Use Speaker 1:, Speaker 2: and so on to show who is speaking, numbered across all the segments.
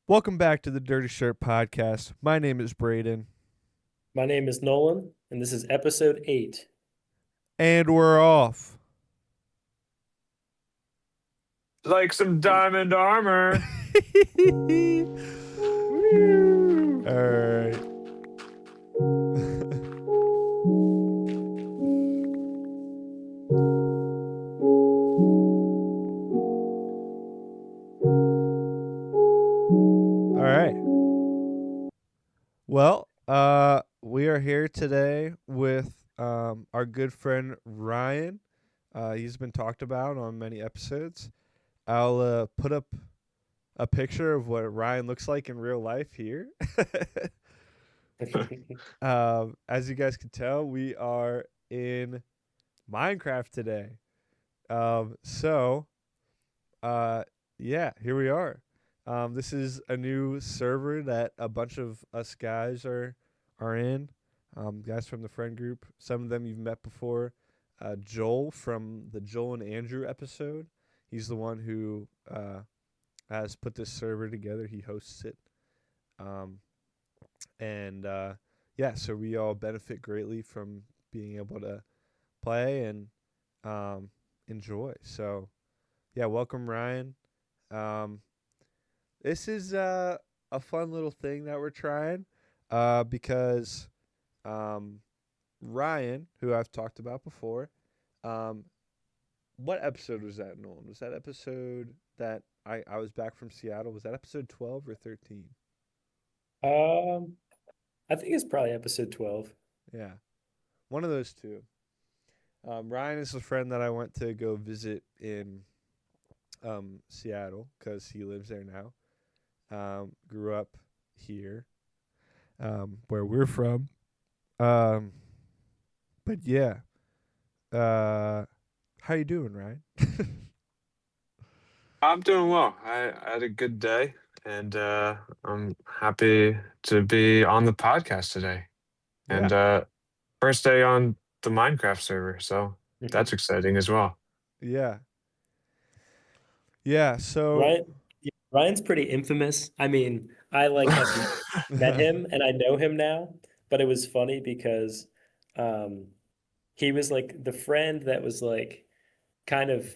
Speaker 1: Welcome back to the Dirty Shirt Podcast. My name is Braden,
Speaker 2: My name is Nolan, and this is episode 8.
Speaker 1: and we're off.
Speaker 3: Like some diamond armor.
Speaker 1: All
Speaker 3: Woo!
Speaker 1: right. All right. Well, we are here today with our good friend Ryan. He's been talked about on many episodes. I'll put up a picture of what Ryan looks like in real life here. As you guys can tell, we are in Minecraft today. So, uh, yeah, here we are. This is a new server that a bunch of us guys are in. Guys from the friend group. Some of them you've met before. Joel from the Joel and Andrew episode. He's the one who has put this server together. He hosts it. Um, and yeah, so we all benefit greatly from being able to play and um, enjoy. So yeah, welcome Ryan. Um, this is a fun little thing that we're trying because um, Ryan, who I've talked about before, um, what episode was that, Nolan? Was that episode that I was back from Seattle? Was that episode 12 or 13?
Speaker 2: Um, I think it's probably episode 12.
Speaker 1: Yeah, one of those two. Ryan is a friend that I went to go visit in Seattle because he lives there now. Grew up here, where we're from. Um, but yeah, how you doing, Ryan?
Speaker 3: I'm doing well. I had a good day, and I'm happy to be on the podcast today. And
Speaker 1: Yeah,
Speaker 3: first day on the Minecraft server, so that's exciting as well.
Speaker 1: yeah, yeah. So,
Speaker 2: Ryan, yeah, Ryan's pretty infamous. I mean, I like have met him and I know him now, but it was funny because um he was like the friend that was like kind of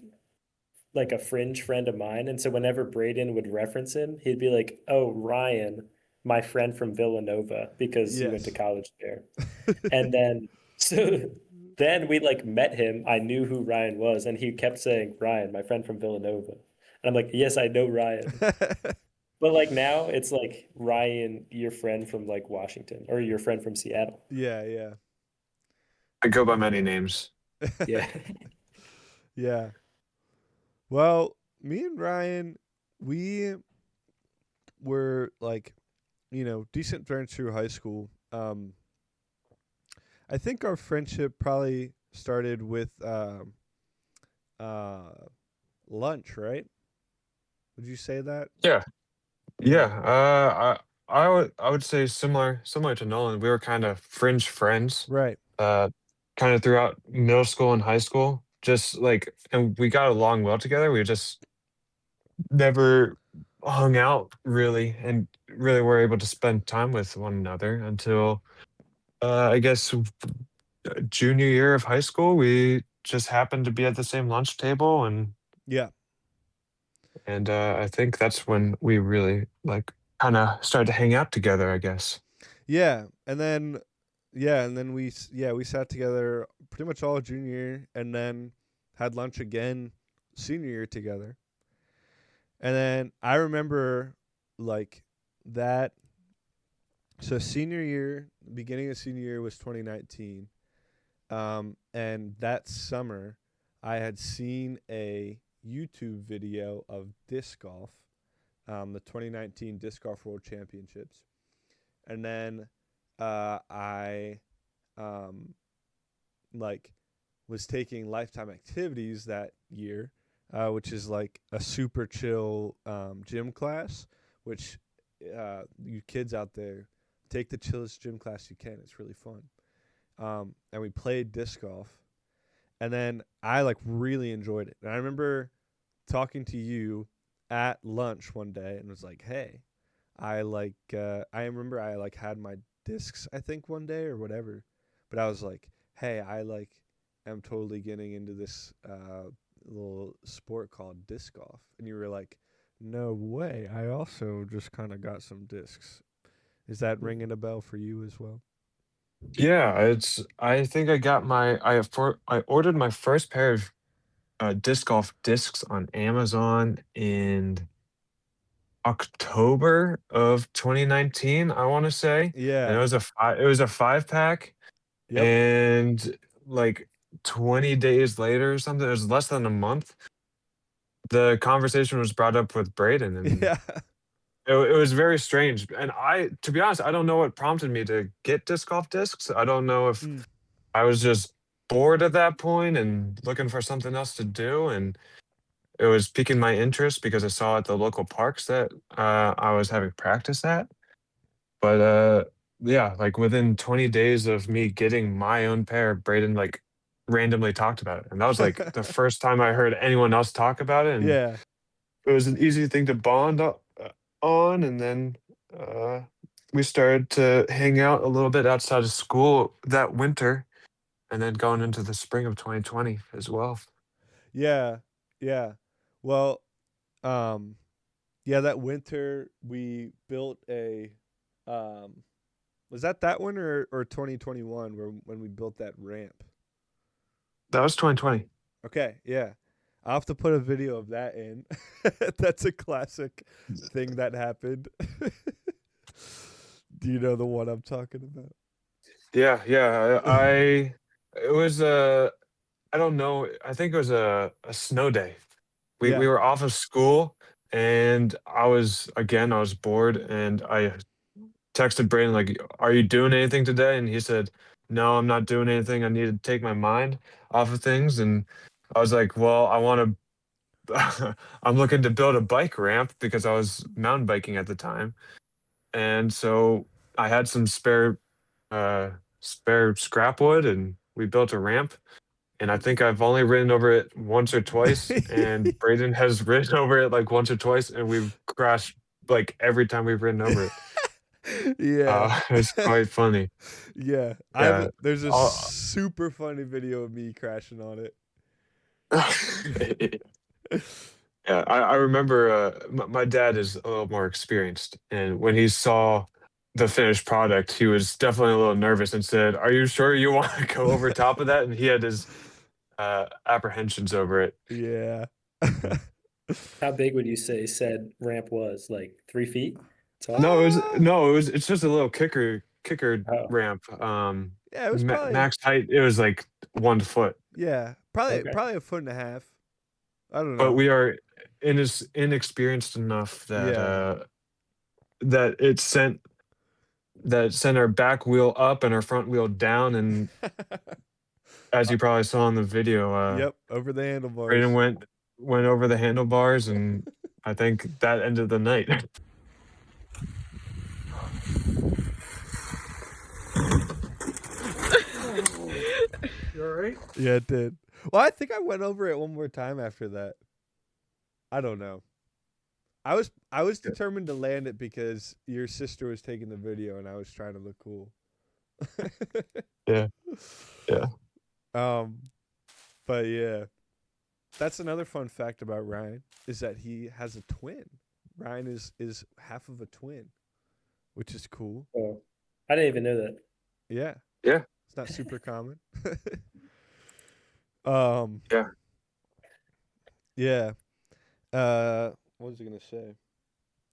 Speaker 2: like a fringe friend of mine. And so whenever Braden would reference him, he'd be like, "Oh, Ryan, my friend from Villanova," because he went to
Speaker 1: yes,
Speaker 2: college there. And then so then we like met him. I knew who Ryan was, and he kept saying, "Ryan, my friend from Villanova." And I'm like, "Yes, I know Ryan." But like now it's like Ryan, your friend from like Washington or your friend from Seattle.
Speaker 1: yeah, yeah,
Speaker 3: I go by many names.
Speaker 2: Yeah.
Speaker 1: yeah. Well, me and Ryan, we were like, decent friends through high school. I think our friendship probably started with uh, lunch, right? Would you say that?
Speaker 3: Yeah,
Speaker 1: Yeah.
Speaker 3: yeah. I would say similar to Nolan. We were kind of fringe friends,
Speaker 1: Right.
Speaker 3: uh, kind of throughout middle school and high school. Just like, and we got along well together. We just never hung out really and really were able to spend time with one another until I guess junior year of high school. We just happened to be at the same lunch table,
Speaker 1: Yeah.
Speaker 3: and I think that's when we really like kind of started to hang out together, I guess.
Speaker 1: Yeah. And then we sat together pretty much all junior year and then had lunch again senior year together. And then I remember like that so senior year, beginning of senior year was 2019. And that summer I had seen a YouTube video of disc golf, the 2019 Disc Golf World Championships. And then I um, like was taking lifetime activities that year, which is like a super chill gym class. Which you kids out there take the chillest gym class you can. It's really fun. And we played disc golf, and then I like really enjoyed it. And I remember talking to you at lunch one day and was like, "Hey, I remember I like had my discs I think one day or whatever, but I was like, hey, I like am totally getting into this little sport called disc golf, and you were like, no way, I also just kind of got some discs. Is that ringing a bell for you as well?
Speaker 3: Yeah, I think I got I ordered my first pair of disc golf discs on Amazon in October of 2019, I want to say. And
Speaker 1: Yeah.
Speaker 3: it was a 5 pack,
Speaker 1: Yep.
Speaker 3: and like 20 days later or something, it was less than a month, the conversation was brought up with Braden, and
Speaker 1: Yeah.
Speaker 3: it was very strange. And to be honest, I don't know what prompted me to get disc golf discs. I don't know if
Speaker 1: Mm.
Speaker 3: I was just bored at that point and looking for something else to do, and it was piquing my interest because I saw at the local parks that I was having practice at. But yeah, like within 20 days of me getting my own pair, Braden like randomly talked about it, and that was like the first time I heard anyone else talk about it, and
Speaker 1: Yeah.
Speaker 3: it was an easy thing to on. And then uh, we started to hang out a little bit outside of school that winter, and then going into the spring of 2020 as well.
Speaker 1: Yeah. Yeah. Well, um yeah, that winter we built a um was that one or 2021 where when we built that ramp?
Speaker 3: That was 2020.
Speaker 1: Okay, yeah. I'll have to put a video of that in. That's a classic thing that happened. Do you know the one I'm talking about?
Speaker 3: Yeah, yeah. It was I don't know. I think it was a snow day. We
Speaker 1: Yeah.
Speaker 3: were off of school, and I was bored, and I texted Brandon like, "Are you doing anything today?" And he said, "No, I'm not doing anything. I need to take my mind off of things." And I was like, "Well, I want to. I'm looking to build a bike ramp because I was mountain biking at the time, and so I had some uh, spare scrap wood, and we built a ramp." And I think I've only ridden over it once or twice, and Braden has ridden over it like once or twice, and we've crashed like every time we've ridden over it.
Speaker 1: Yeah.
Speaker 3: It's quite funny.
Speaker 1: Yeah.
Speaker 3: Yeah.
Speaker 1: There's a
Speaker 3: I'll-
Speaker 1: super funny video of me crashing on it.
Speaker 3: yeah, I remember my dad is a little more experienced, and when he saw the finished product, he was definitely a little nervous and said, "Are you sure you want to go over top of that?" And he had his apprehensions over it.
Speaker 1: Yeah.
Speaker 3: Mhm.
Speaker 2: How big would you say said ramp was? Like 3 feet tall?
Speaker 1: Ah,
Speaker 3: It's just a little kicker
Speaker 2: Oh,
Speaker 3: ramp.
Speaker 1: yeah, it was probably
Speaker 3: Max height, it was like 1 foot.
Speaker 1: yeah, probably
Speaker 2: okay.
Speaker 1: probably a foot and a half. I don't
Speaker 3: But
Speaker 1: know.
Speaker 3: we are inexperienced enough that
Speaker 1: Yeah.
Speaker 3: that sent our back wheel up and our front wheel down, and as
Speaker 1: Uh,
Speaker 3: you probably saw in the video,
Speaker 1: yep, over the
Speaker 3: Brayden
Speaker 1: handlebars.
Speaker 3: went over the handlebars, and I think that ended the night.
Speaker 4: You all right?
Speaker 1: Yeah, it did. Well, I think I went over it one more time after that. I don't know. I was determined to land it because your sister was taking the video and I was trying to look cool.
Speaker 3: Yeah, yeah.
Speaker 1: um, but yeah, that's another fun fact about Ryan is that he has a twin. Ryan is half of a twin, which is cool.
Speaker 2: Oh, I didn't even know that.
Speaker 1: Yeah,
Speaker 3: Yeah,
Speaker 1: it's not super common. um,
Speaker 3: yeah.
Speaker 1: yeah. What was I gonna say?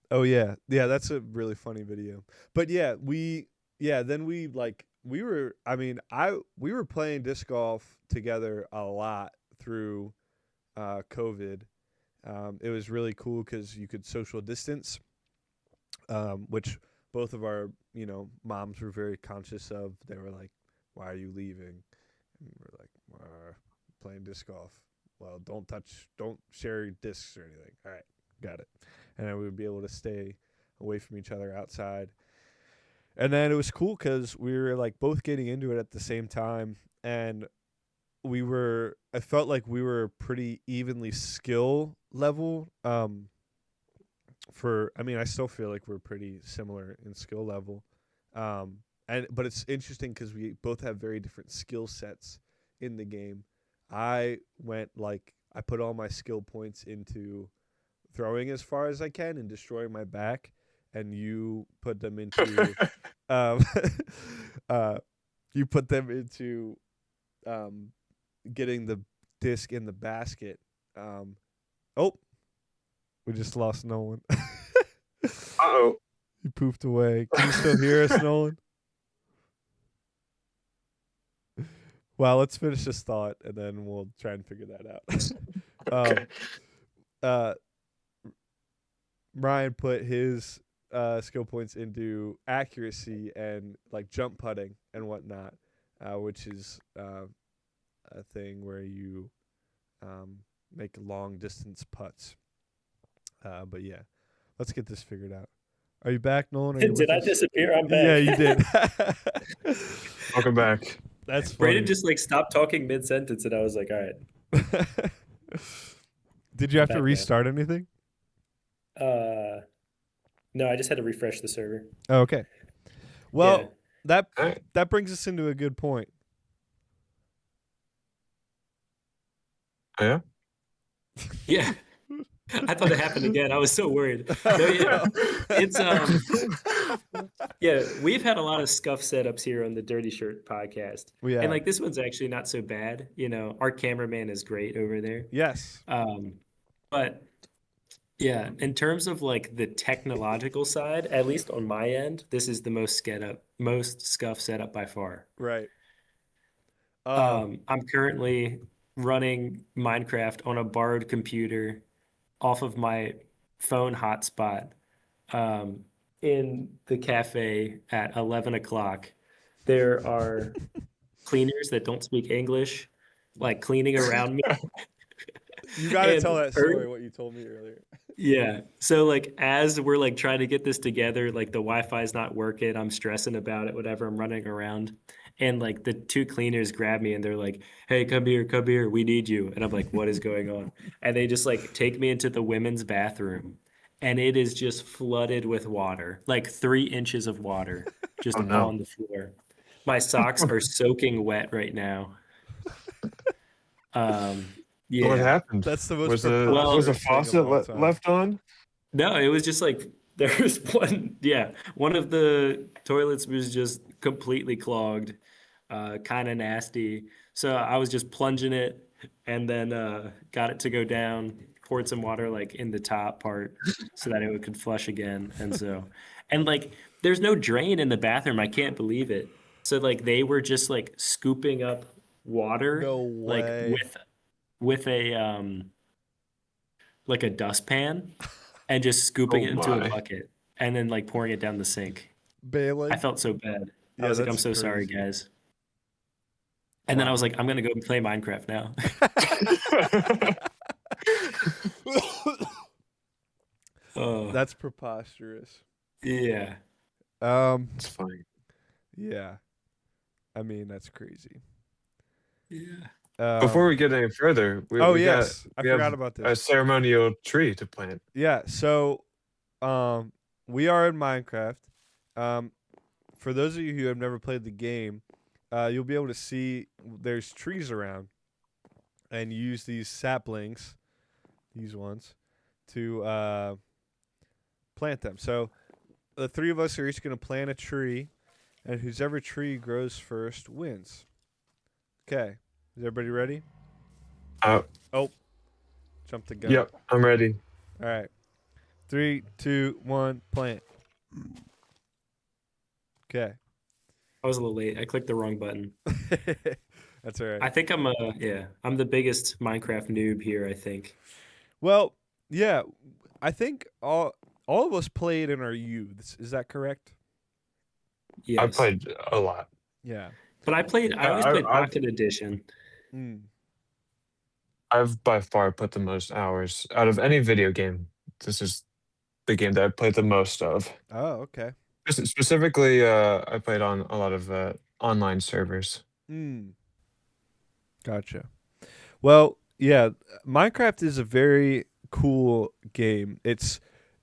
Speaker 1: Oh yeah, yeah. That's a really funny video. But yeah, then we like we were. I mean, we were playing disc golf together a lot through COVID. It was really cool because you could social distance, which both of our moms were very conscious of. They were like, "Why are you leaving?" And we're like, "Playing disc golf." Well, don't share your discs or anything. All right, got it. And then we would be able to stay away from each other outside. And then it was cool because we were like both getting into it at the same time, and I felt like we were pretty evenly skill level. I still feel like we're pretty similar in skill level. But it's interesting because we both have very different skill sets in the game. I put all my skill points into throwing as far as I can and destroying my back, and you put them into um, uh, you put them into um, getting the disc in the basket. Um, oh, we just lost Nolan.
Speaker 3: Uh-oh.
Speaker 1: He poofed away. Can you still hear us, Nolan? Well, let's finish this thought and then we'll try and figure that out.
Speaker 3: Okay.
Speaker 1: um, uh, Ryan put his skill points into accuracy and like jump putting and whatnot, which is a thing where you make long distance putts. But yeah, let's get this figured out. Are you back, Nolan? Are you
Speaker 2: Did
Speaker 1: with
Speaker 2: I
Speaker 1: us?
Speaker 2: disappear? I'm back.
Speaker 1: Yeah, you did.
Speaker 3: Welcome back.
Speaker 1: That's
Speaker 2: Brayden
Speaker 1: funny.
Speaker 2: just like stopped talking mid sentence, and I was like, all right,
Speaker 1: Did you
Speaker 2: I'm
Speaker 1: have to
Speaker 2: back now.
Speaker 1: restart anything?
Speaker 2: No, I just had to refresh the server.
Speaker 1: Oh, okay. Well,
Speaker 2: Yeah.
Speaker 1: that
Speaker 3: All right.
Speaker 1: that brings us into a good point.
Speaker 3: Oh, yeah?
Speaker 2: Yeah. I thought it happened again. I was so worried. No, yeah. It's yeah, we've had a lot of scuff setups here on the Dirty Shirt podcast.
Speaker 1: We
Speaker 2: And
Speaker 1: have.
Speaker 2: like this one's actually not so bad. Our cameraman is great over there.
Speaker 1: Yes.
Speaker 2: But yeah, in terms of like the technological side, at least on my end, this is the most scuff setup by far.
Speaker 1: Right.
Speaker 2: I'm currently running Minecraft on a borrowed computer off of my phone hotspot um, in the cafe at 11 o'clock. There are cleaners that don't speak English, like cleaning around me.
Speaker 1: You got to tell
Speaker 2: And
Speaker 1: that story, what you told me earlier.
Speaker 2: yeah. So like as we're like trying to get this together, like the Wi-Fi is not working. I'm stressing about it, whatever. I'm running around. And like the two cleaners grab me and they're like, "Hey, come here, we need you." And I'm like, "What is going on?" And they just like take me into the women's bathroom and it is just flooded with water, like 3 inches of water just
Speaker 3: Oh, no.
Speaker 2: on the floor. My socks are soaking wet right now. Um,
Speaker 3: What
Speaker 2: yeah.
Speaker 3: happened?
Speaker 1: That's the most
Speaker 3: Was a
Speaker 1: preposterous thing of
Speaker 3: faucet
Speaker 1: all time.
Speaker 3: left on?
Speaker 2: No, it was just like there was one of the toilets was just completely clogged, kind of nasty. So I was just plunging it and then got it to go down, poured some water like in the top part so that it could flush again. And like there's no drain in the bathroom. I can't believe it. So like they were just like scooping up water
Speaker 1: No
Speaker 2: like
Speaker 1: way.
Speaker 2: with a like a dustpan and just scooping
Speaker 3: Oh,
Speaker 2: it into a
Speaker 3: my.
Speaker 2: bucket and then like pouring it down the sink.
Speaker 1: Bailing.
Speaker 2: I felt so bad. I
Speaker 1: Yeah,
Speaker 2: was like, I'm
Speaker 1: that's
Speaker 2: so sorry,
Speaker 1: crazy.
Speaker 2: guys. And then I
Speaker 1: Wow.
Speaker 2: was like, I'm gonna go play Minecraft now. Oh,
Speaker 1: That's preposterous.
Speaker 2: yeah.
Speaker 3: It's funny.
Speaker 1: Yeah. I mean, that's crazy.
Speaker 2: Yeah.
Speaker 3: Before we get any further,
Speaker 1: oh
Speaker 3: we
Speaker 1: yes, I
Speaker 3: we
Speaker 1: forgot
Speaker 3: have
Speaker 1: about
Speaker 3: a
Speaker 1: this.
Speaker 3: ceremonial tree to plant.
Speaker 1: Yeah, so we are in Minecraft. Um, for those of you who have never played the game, you'll be able to see there's trees around, and you use these saplings, these ones, to plant them. So the three of us are each going to plant a tree, and whoever tree grows first wins. Okay, is everybody ready?
Speaker 3: Uh,
Speaker 1: Oh, jump the gun.
Speaker 3: yep, I'm ready.
Speaker 1: All right, 3, 2, 1, plant. Okay.
Speaker 2: I was a little late. I clicked the wrong button.
Speaker 1: That's all right.
Speaker 2: I think I'm the biggest Minecraft noob here, I think.
Speaker 1: Well, yeah, I think all of us played in our youths. Is that correct?
Speaker 3: I
Speaker 2: Yes.
Speaker 3: played a lot.
Speaker 1: Yeah.
Speaker 2: But I always played
Speaker 3: I've
Speaker 2: Pocket Edition.
Speaker 1: Mm.
Speaker 3: I've by far put the most hours out of any video game. This is the game that I played the most of.
Speaker 1: Oh, okay.
Speaker 3: Specifically, I played on a lot of online servers.
Speaker 1: Mm. Gotcha. Well, yeah, Minecraft is a very cool game.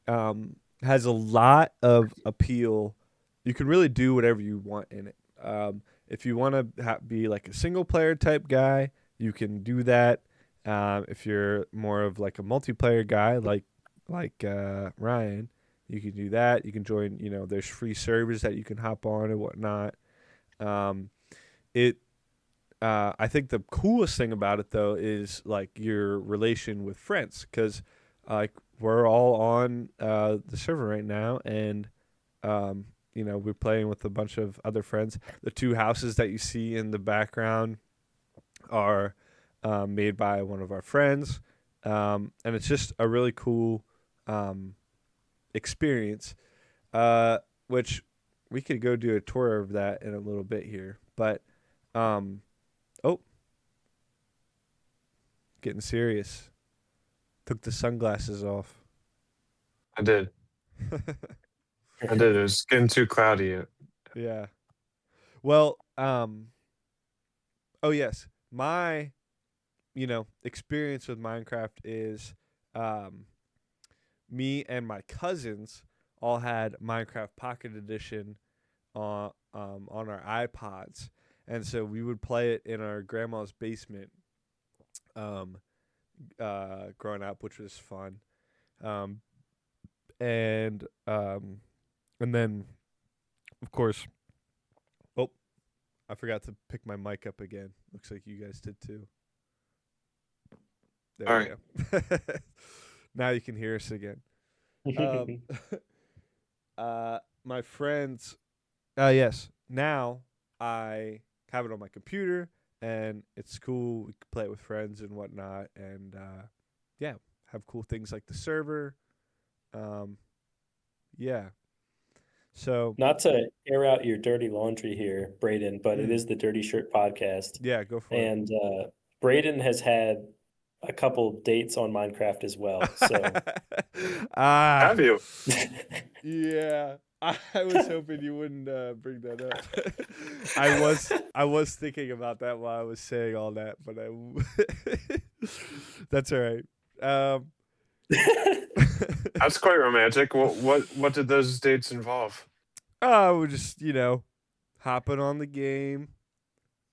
Speaker 1: has a lot of appeal. You can really do whatever you want in it. If you want to be like a single player type guy, you can do that. If you're more of like a multiplayer guy, like Ryan, you can do that. You can join. There's free servers that you can hop on and whatnot. Um, it I think the coolest thing about it though is like your relation with friends, because like we're all on the server right now, and we're playing with a bunch of other friends. The two houses that you see in the background are made by one of our friends, and it's just a really cool um, experience. Which we could go do a tour of that in a little bit here, but um, oh, getting serious. Took the sunglasses off.
Speaker 3: I did. I did. It was getting too cloudy.
Speaker 1: Yeah. Well, oh yes. My, experience with Minecraft is um me and my cousins all had Minecraft Pocket Edition on our iPods. And so we would play it in our grandma's basement um growing up, which was fun. Um and um and then of course, oh, I forgot to pick my mic up again. Looks like you guys did too. There
Speaker 3: All
Speaker 1: we
Speaker 3: right.
Speaker 1: go. Now you can hear us again. Um, my friends. Yes. Now I have it on my computer, and it's cool. We can play it with friends and whatnot, and yeah, have cool things like the server. Um, yeah. So,
Speaker 2: Not to air out your dirty laundry here, Braden, but it
Speaker 1: mm,
Speaker 2: is the Dirty Shirt podcast.
Speaker 1: yeah, go for
Speaker 2: And Braden has had a couple dates on Minecraft as well. So
Speaker 1: it. Ah,
Speaker 3: Have you?
Speaker 1: yeah. I was hoping you wouldn't bring that up. I was thinking about that while I was saying all that, but that's all right. Um,
Speaker 3: That's quite romantic. What did those dates involve?
Speaker 1: we're just hopping on the game.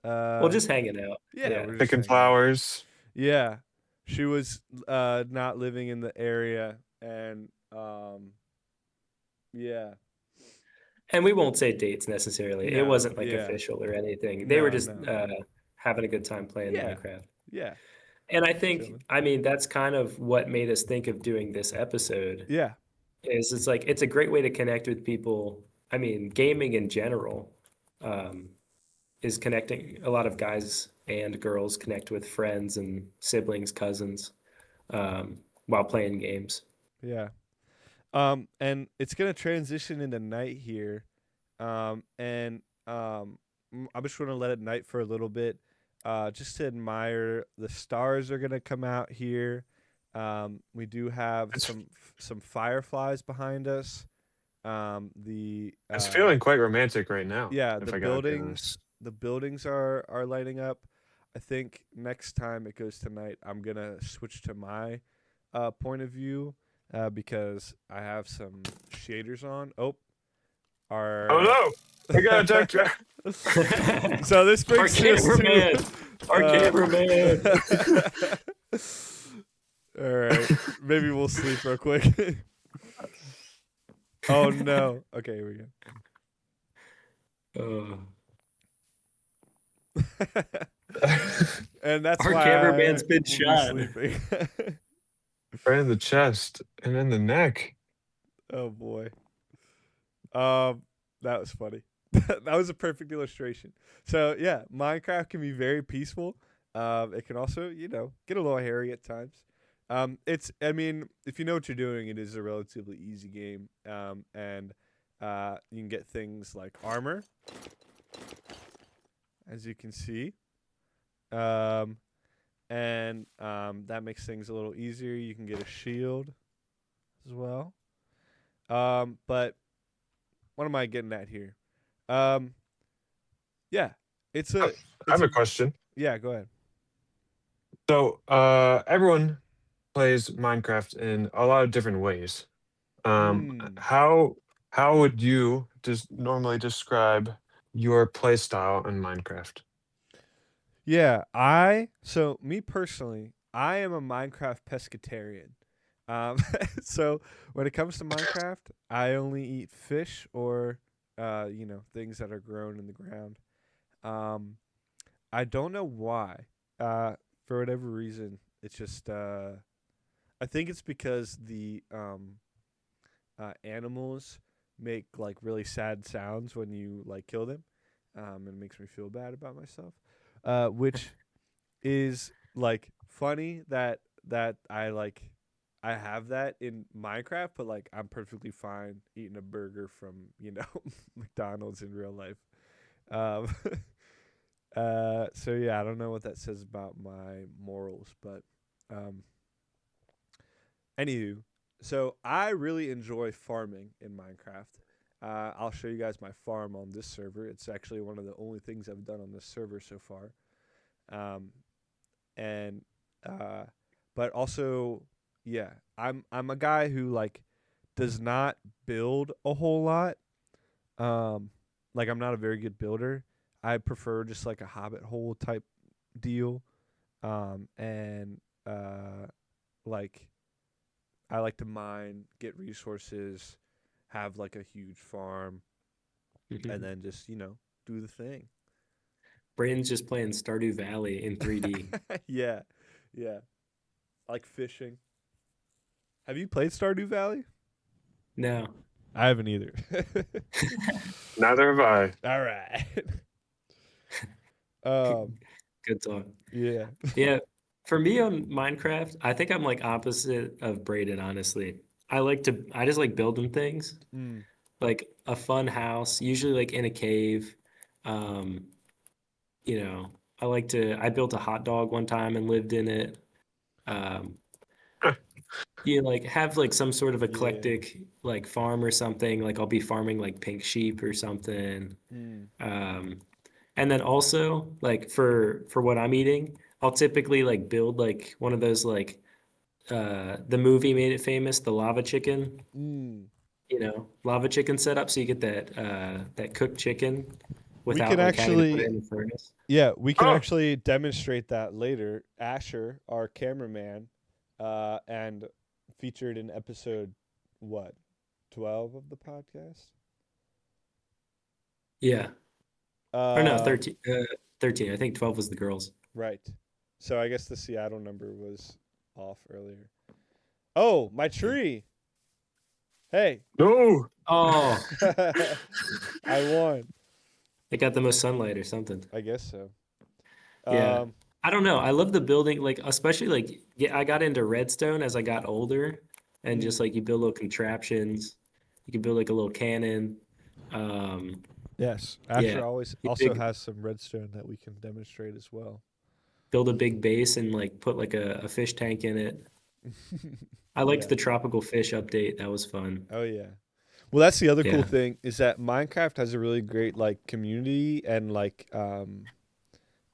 Speaker 2: well,
Speaker 1: Uh,
Speaker 2: just hanging out.
Speaker 1: yeah,
Speaker 2: Yeah.
Speaker 1: we're just
Speaker 3: Picking
Speaker 1: hanging out.
Speaker 3: flowers.
Speaker 1: Yeah, she was not living in the area, and yeah,
Speaker 2: And we won't say dates necessarily. It
Speaker 1: no,
Speaker 2: wasn't like
Speaker 1: yeah,
Speaker 2: official or anything. They were
Speaker 1: no,
Speaker 2: just
Speaker 1: no,
Speaker 2: having a good time playing
Speaker 1: yeah,
Speaker 2: Minecraft.
Speaker 1: yeah,
Speaker 2: And
Speaker 1: chilling.
Speaker 2: I mean, that's kind of what made us think of doing this episode.
Speaker 1: Yeah,
Speaker 2: Is it's like it's a great way to connect with people. I mean, gaming in general um, is connecting. A lot of guys and girls connect with friends and siblings, cousins while playing games.
Speaker 1: yeah. And it's gonna transition into night here, and I'm just gonna let it night for a little bit, just to admire the stars are gonna come out here. We do have
Speaker 3: It's
Speaker 1: some fireflies behind us. The
Speaker 3: it's feeling quite romantic right now,
Speaker 1: Yeah,
Speaker 3: if
Speaker 1: the
Speaker 3: I gotta be
Speaker 1: buildings
Speaker 3: honest.
Speaker 1: the buildings are lighting up. I think next time it goes tonight, I'm gonna switch to my point of view, because I have some shaders on. Oh,
Speaker 3: Oh
Speaker 1: our
Speaker 3: no! I gotta talk to
Speaker 1: so this
Speaker 2: Our
Speaker 1: brings us
Speaker 2: cameraman,
Speaker 1: to
Speaker 2: our cameraman.
Speaker 1: all right, maybe we'll sleep real quick. Oh no. Okay, here we
Speaker 2: Uh,
Speaker 1: go. And that's
Speaker 2: our
Speaker 1: why
Speaker 2: cameraman's been
Speaker 1: we'll be
Speaker 2: shot.
Speaker 1: sleeping.
Speaker 3: right in the chest and in the neck.
Speaker 1: Oh boy. Um, that was funny. That was a perfect illustration. So yeah, Minecraft can be very peaceful. It can also, get a little hairy at times. I mean, if you know what you're doing, it is a relatively easy game. And you can get things like armor, as you can see. Um, and that makes things a little easier. You can get a shield as well. But what am I getting at here? Um, yeah, it's
Speaker 3: I
Speaker 1: a,
Speaker 3: have
Speaker 1: it's
Speaker 3: a
Speaker 1: a,
Speaker 3: question.
Speaker 1: yeah. Go ahead.
Speaker 3: So, everyone plays Minecraft in a lot of different ways.
Speaker 1: Mm.
Speaker 3: How would you just normally describe your play style in Minecraft?
Speaker 1: Yeah, so me personally, I am a Minecraft pescatarian. Um, so when it comes to Minecraft, I only eat fish or things that are grown in the ground. Um, I don't know why. For whatever reason, it's just I think it's because the animals make like really sad sounds when you like kill them. It makes me feel bad about myself. Which is like funny that I have that in Minecraft, but like I'm perfectly fine eating a burger from McDonald's in real life. Um, so yeah, I don't know what that says about my morals, but um, anywho, so I really enjoy farming in Minecraft. I'll show you guys my farm on this server. It's actually one of the only things I've done on this server so far. Um, and uh but also yeah, I'm a guy who like does not build a whole lot. um like I'm not a very good builder. I prefer just like a hobbit hole type deal. And like I like to mine, get resources, have like a huge farm, and then just do the thing.
Speaker 2: Brandon's just playing Stardew Valley in 3D.
Speaker 1: Yeah, yeah, like fishing. Have you played Stardew Valley?
Speaker 2: No.
Speaker 1: I haven't either.
Speaker 3: Neither have I.
Speaker 1: All right. um.
Speaker 2: Good talk.
Speaker 1: Yeah.
Speaker 2: Yeah. For me on Minecraft, I think I'm like opposite of Braden, honestly. I just like building things,
Speaker 1: Mm.
Speaker 2: like a fun house, usually like in a cave. Um, I built a hot dog one time and lived in it. Um, like have like some sort of
Speaker 1: Yeah.
Speaker 2: eclectic like farm or something. Like I'll be farming like pink sheep or something.
Speaker 1: Mm.
Speaker 2: Um, and then also like for what I'm eating, I'll typically like build like one of those like the movie made it famous, the lava chicken,
Speaker 1: Mm.
Speaker 2: lava chicken setup. So you get that cooked chicken
Speaker 1: We
Speaker 2: without
Speaker 1: can
Speaker 2: like having to put it
Speaker 1: actually,
Speaker 2: in the furnace.
Speaker 1: yeah, we can
Speaker 3: Oh,
Speaker 1: actually demonstrate that later. Asher, our cameraman, and featured in episode what, 12 of the podcast.
Speaker 2: Yeah. Or no,
Speaker 1: Um.
Speaker 2: 13. 13. I think 12 was the girls.
Speaker 1: Right. So I guess the Seattle number was off earlier. Oh, my tree. Hey.
Speaker 3: no.
Speaker 2: Oh,
Speaker 1: I won.
Speaker 2: it got the most sunlight or something.
Speaker 1: I guess so.
Speaker 2: Yeah.
Speaker 1: Um.
Speaker 2: I don't know. I love the building, like especially like yeah, I got into redstone as I got older, and just
Speaker 1: Mm.
Speaker 2: like you build little contraptions. You can build like a little cannon. Um,
Speaker 1: Yes,
Speaker 2: yeah,
Speaker 1: Asher always
Speaker 2: you
Speaker 1: also
Speaker 2: big
Speaker 1: has some redstone that we can demonstrate as well.
Speaker 2: build a big base and like put like a fish tank in it. I liked
Speaker 1: Yeah.
Speaker 2: the tropical fish update. That was fun.
Speaker 1: Oh yeah. Well, that's the other cool
Speaker 2: Yeah.
Speaker 1: thing is that Minecraft has a really great like community and like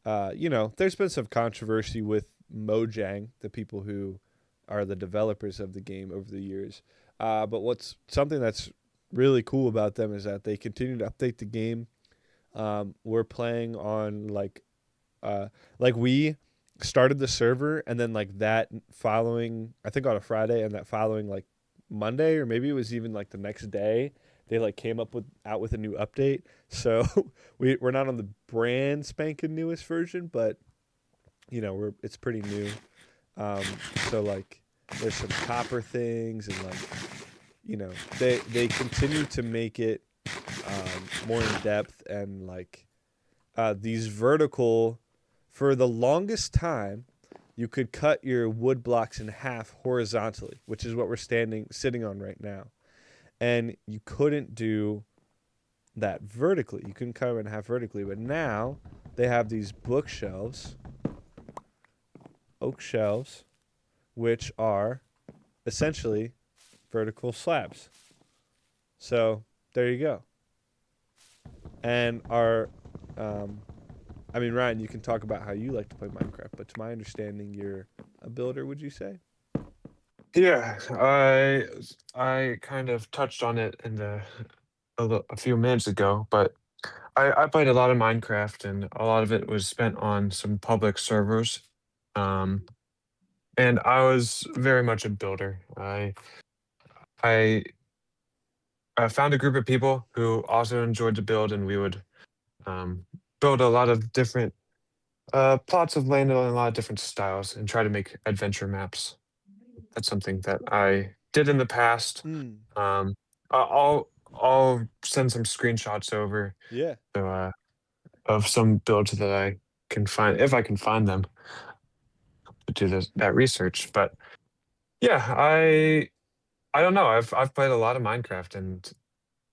Speaker 1: there's been some controversy with Mojang, the people who are the developers of the game over the years. But what's something that's really cool about them is that they continue to update the game. We're playing on like we started the server and then like that following, I think on a Friday, and that following like Monday, or maybe it was even like the next day, they like came up with out with a new update. So we're not on the brand spanking newest version, but it's pretty new. um so like there's some copper things, and like they continue to make it more in depth, and like these vertical, for the longest time you could cut your wood blocks in half horizontally, which is what we're sitting on right now, and you couldn't do that vertically. You couldn't cut them in half vertically, but now they have these bookshelves, oak shelves, which are essentially vertical slabs. So there you go. And um, Ryan, you can talk about how you like to play Minecraft, but to my understanding, you're a builder, would you say?
Speaker 3: Yeah, I kind of touched on it in a few minutes ago, but I played a lot of Minecraft, and a lot of it was spent on some public servers. Um, and I was very much a builder. I found a group of people who also enjoyed to build, and we would um, build a lot of different plots of land in a lot of different styles and try to make adventure maps. That's something that I did in the past.
Speaker 1: Mm.
Speaker 3: Um, I'll send some screenshots over
Speaker 1: Yeah.
Speaker 3: so, of some builds that I can find if I can find them to do that research. But yeah, I don't know. I've played a lot of Minecraft, and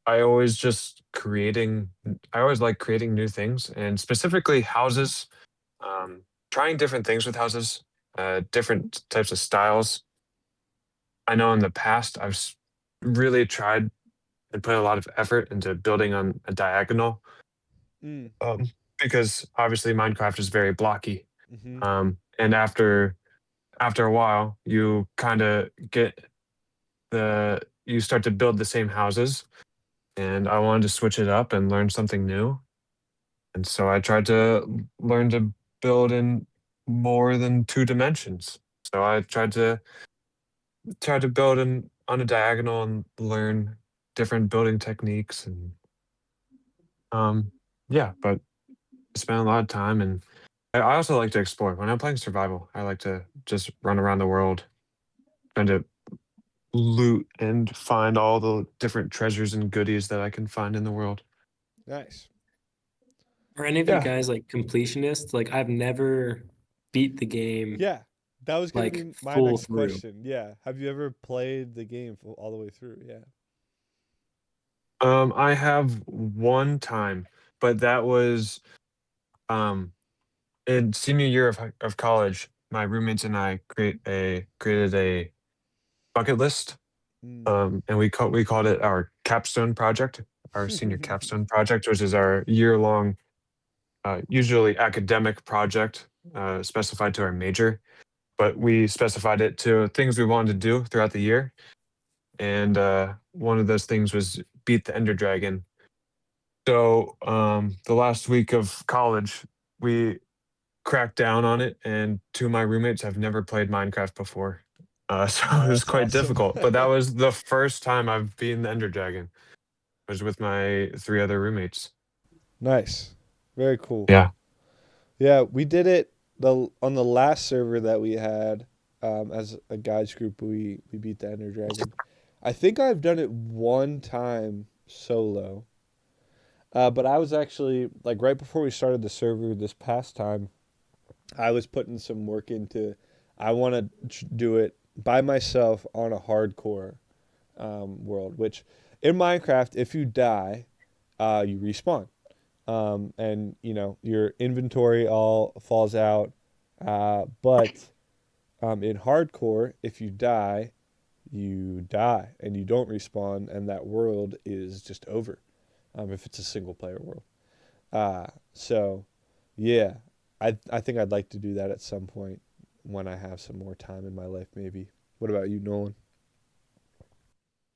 Speaker 3: I always just creating. I always like creating new things, and specifically houses. Um, Trying different things with houses, different types of styles. I know in the past really tried and put a lot of effort into building on a diagonal,
Speaker 1: Mm.
Speaker 3: um, because obviously Minecraft is very blocky.
Speaker 1: Mm-hmm.
Speaker 3: And after a while, you kind of get you start to build the same houses. And I wanted to switch it up and learn something new. And so I tried to learn to build in more than 2 dimensions. So I tried to build on a diagonal and learn different building techniques and yeah, but I spent a lot of time, and I also like to explore. When I'm playing survival, I like to just run around the world trying to loot and find all the different treasures and goodies that I can find in the world.
Speaker 1: Nice.
Speaker 2: Are any of you
Speaker 3: Yeah.
Speaker 2: guys like completionists? Like I've never beat the game
Speaker 1: Yeah. That was gonna
Speaker 2: like
Speaker 1: be my
Speaker 2: full
Speaker 1: next
Speaker 2: through.
Speaker 1: question. Yeah. Have you ever played the game all the way through? Yeah.
Speaker 3: I have one time, but that was um in senior year of college. My roommates and I created a bucket list.
Speaker 1: Mm.
Speaker 3: And we called it our capstone project, our senior capstone project, which is our year long, usually academic project, specified to our major. But we specified it to things we wanted to do throughout the year, and one of those things was beat the Ender Dragon. So the last week of college, we cracked down on it, and two of my roommates have never played Minecraft before. So it
Speaker 1: Oh,
Speaker 3: was
Speaker 1: that's
Speaker 3: quite
Speaker 1: awesome.
Speaker 3: difficult. But that was the first time I've beaten the Ender Dragon. Was with my 3 other roommates.
Speaker 1: Nice. Very cool.
Speaker 3: Yeah.
Speaker 1: Yeah, we did it on the last server that we had as a guys group. We beat the Ender Dragon. I think I've done it one time solo. But I was actually like right before we started the server this past time, I was putting some work into. I want to do it by myself on a hardcore world. Which in Minecraft, if you die, you respawn, and you know your inventory all falls out. But in hardcore, if you die and you don't respawn, and that world is just over. If it's a single player world. So, yeah, I think I'd like to do that at some point when I have some more time in my life, maybe. What about you, Nolan?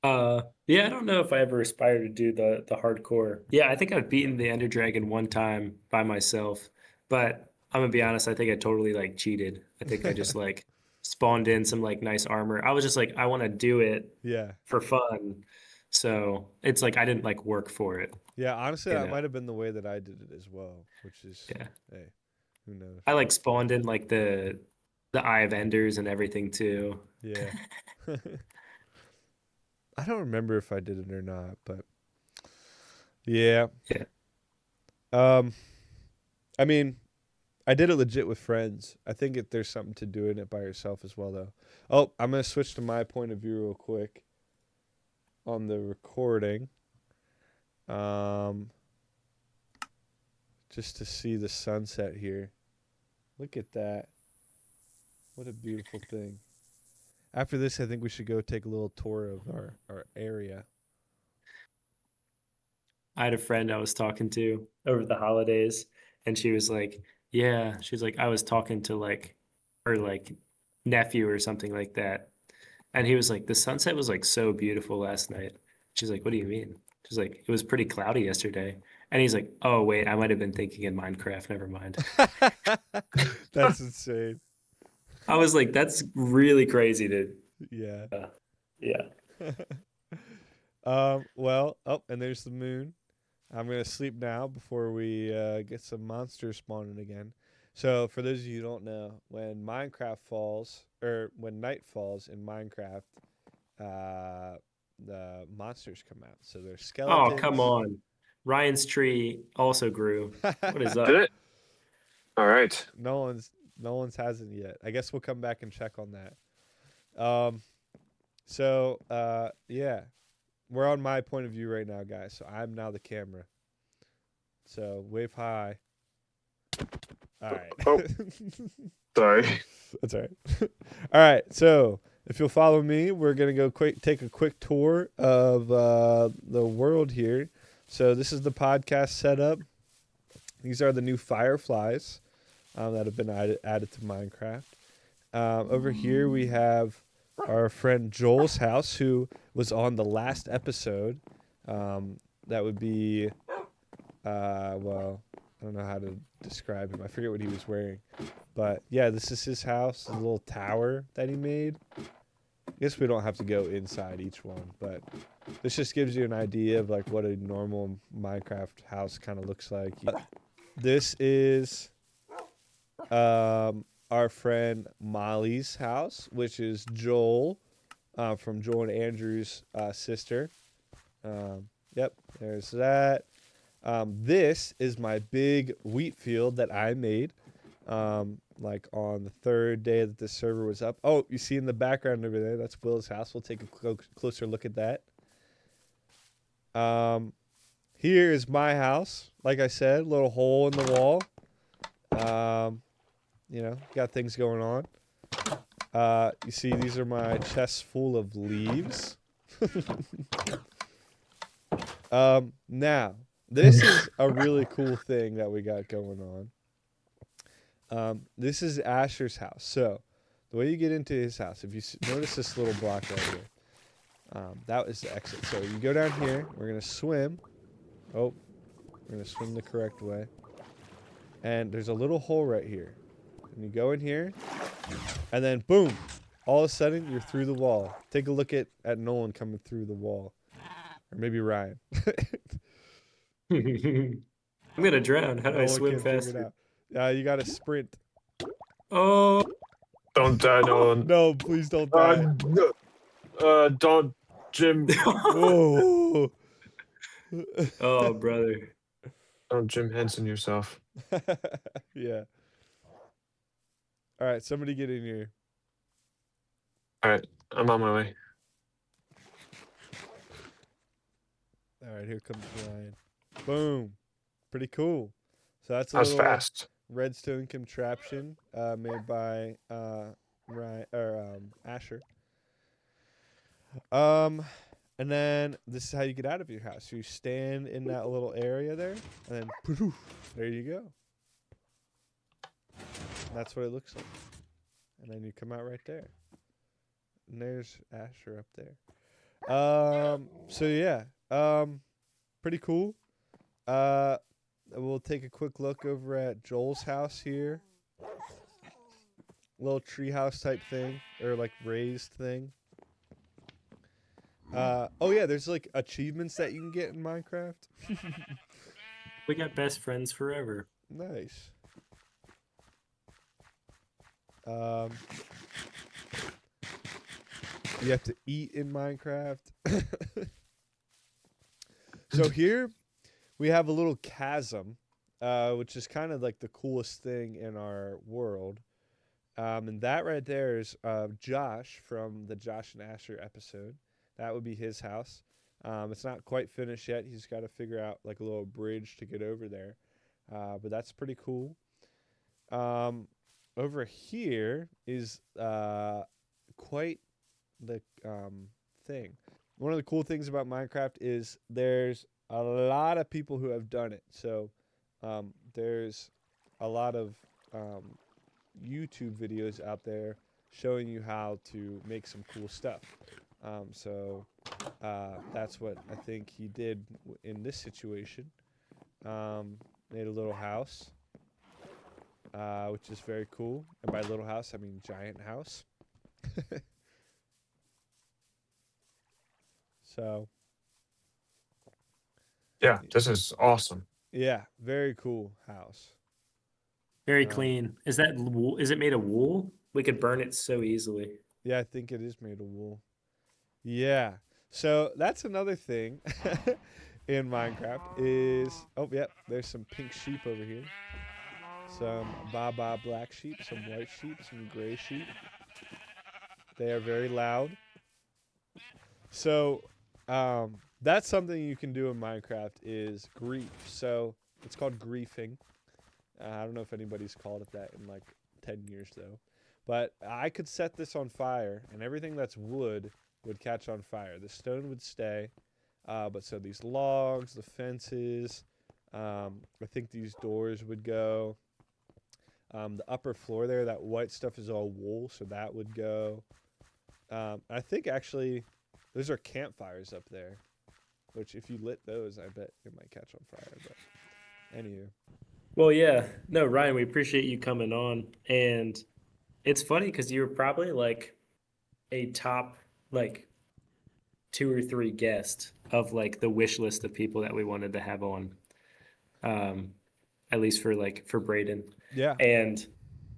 Speaker 2: Yeah, I don't know if I ever aspire to do the hardcore. Yeah, I think I've beaten the Ender Dragon one time by myself, but I'm gonna be honest, I think I totally like cheated. I think I just like spawned in some like nice armor. I was just like, I want to do it
Speaker 1: Yeah,
Speaker 2: for fun. So it's like I didn't like work for it,
Speaker 1: yeah. Honestly,
Speaker 2: you
Speaker 1: that
Speaker 2: know.
Speaker 1: might have been the way that I did it as well. Which is,
Speaker 2: Yeah.
Speaker 1: hey, who knows?
Speaker 2: I like spawned in like the Eye of Enders and everything too.
Speaker 1: Yeah. I don't remember if I did it or not, but yeah.
Speaker 2: Yeah.
Speaker 1: Um, I mean, I did it legit with friends. I think there's something to doing it by yourself as well, though. Oh, I'm gonna switch to my point of view real quick on the recording. Um, just to see the sunset here. Look at that. What a beautiful thing. After this, I think we should go take a little tour of our area.
Speaker 2: I had a friend I was talking to over the holidays, and she was like, "Yeah," she's like, "I was talking to like her like nephew or something like that," And he was like, the sunset was like so beautiful last night. She's like, what do you mean? She's like, it was pretty cloudy yesterday. And he's like, oh, wait, I might have been thinking in Minecraft. Never mind.
Speaker 1: That's insane.
Speaker 2: I was like, that's really crazy to,
Speaker 1: Yeah.
Speaker 2: yeah.
Speaker 1: Well, oh, and there's the moon. I'm gonna sleep now before we get some monsters spawning again. So, for those of you who don't know, when Minecraft falls, or when night falls in Minecraft, the monsters come out. So there's
Speaker 2: Oh, come
Speaker 1: skeletons.
Speaker 2: on. Ryan's tree also grew. What is
Speaker 3: Did
Speaker 2: up?
Speaker 3: it? All right.
Speaker 1: No one's hasn't yet. I guess we'll come back and check on that. So yeah, we're on my point of view right now, guys. So I'm now the camera. So wave high. All right.
Speaker 3: Oh. Sorry.
Speaker 1: That's all right. All right. So if you'll follow me, we're gonna go take a quick tour of the world here. So this is the podcast setup. These are the new fireflies that have been added to Minecraft. Over here we have our friend Joel's house, who was on the last episode. That would be, well, I don't know how to describe him. I forget what he was wearing. But yeah, this is his house, a little tower that he made. I guess we don't have to go inside each one, but this just gives you an idea of like what a normal Minecraft house kind of looks like. This is our friend Molly's house, which is Joel, from Joel and Andrew's sister. Yep, there's that. This is my big wheat field that I made, like on the third day that the server was up. Oh, you see in the background over there, that's Will's house. We'll take a closer look at that. Here is my house. Like I said, little hole in the wall. Got things going on. You see, these are my chests full of leaves. Now, this is a really cool thing that we got going on. This is Asher's house. So, the way you get into his house, if you notice this little block right here, that is the exit. So, you go down here. We're going to swim. Oh, we're going to swim the correct way. And there's a little hole right here. And you go in here, and then boom, all of a sudden you're through the wall. Take a look at Nolan coming through the wall, or maybe Ryan.
Speaker 2: I'm gonna drown. How do I
Speaker 1: Nolan
Speaker 2: swim
Speaker 1: can't figure it
Speaker 2: faster?
Speaker 1: out. You got to sprint.
Speaker 2: Oh,
Speaker 3: Don't die, Nolan.
Speaker 1: No, please don't die.
Speaker 3: Don't, Jim.
Speaker 1: Whoa.
Speaker 2: oh, brother.
Speaker 3: Don't Jim Henson yourself.
Speaker 1: Yeah. All right, somebody get in here.
Speaker 3: All right, I'm on my way.
Speaker 1: All right, here comes Ryan. Boom. Pretty cool. So that's a
Speaker 3: That was
Speaker 1: little
Speaker 3: fast.
Speaker 1: redstone contraption made by Ryan or Asher. And then this is how you get out of your house. You stand in that little area there, and then poof, there you go. And that's what it looks like. And then you come out right there. And there's Asher up there. So yeah. Pretty cool. We'll take a quick look over at Joel's house here. Little treehouse type thing, or like raised thing. Oh yeah, there's like achievements that you can get in Minecraft.
Speaker 2: We got best friends forever.
Speaker 1: Nice. You have to eat in Minecraft. So here we have a little chasm, which is kind of like the coolest thing in our world. And that right there is Josh from the Josh and Asher episode. That would be his house. It's not quite finished yet. He's got to figure out like a little bridge to get over there. But that's pretty cool. Over here is quite the thing. One of the cool things about Minecraft is there's a lot of people who have done it. So there's a lot of YouTube videos out there showing you how to make some cool stuff. So that's what I think he did in this situation. Made a little house, which is very cool. And by little house, I mean giant house. So
Speaker 3: Yeah, this is awesome.
Speaker 1: yeah, very cool house.
Speaker 2: Very
Speaker 1: Um,
Speaker 2: clean. Is that wool? Is it made of wool? We could burn it so easily.
Speaker 1: yeah, I think it is made of wool. Yeah. So that's another thing in Minecraft is yeah, there's some pink sheep over here. Some Baba black sheep, some white sheep, some gray sheep. They are very loud. So that's something you can do in Minecraft is grief. So it's called griefing. I don't know if anybody's called it that in like 10 years though. But I could set this on fire and everything that's wood would catch on fire. The stone would stay. But so these logs, the fences, I think these doors would go. The upper floor there, that white stuff is all wool, so that would go. I think actually those are campfires up there, which if you lit those, I bet it might catch on fire. But anywho,
Speaker 2: Well, yeah. No, Ryan, we appreciate you coming on. And it's funny because you were probably like a top like two or three guest of like the wish list of people that we wanted to have on. Um, at least for Braden.
Speaker 1: yeah,
Speaker 2: And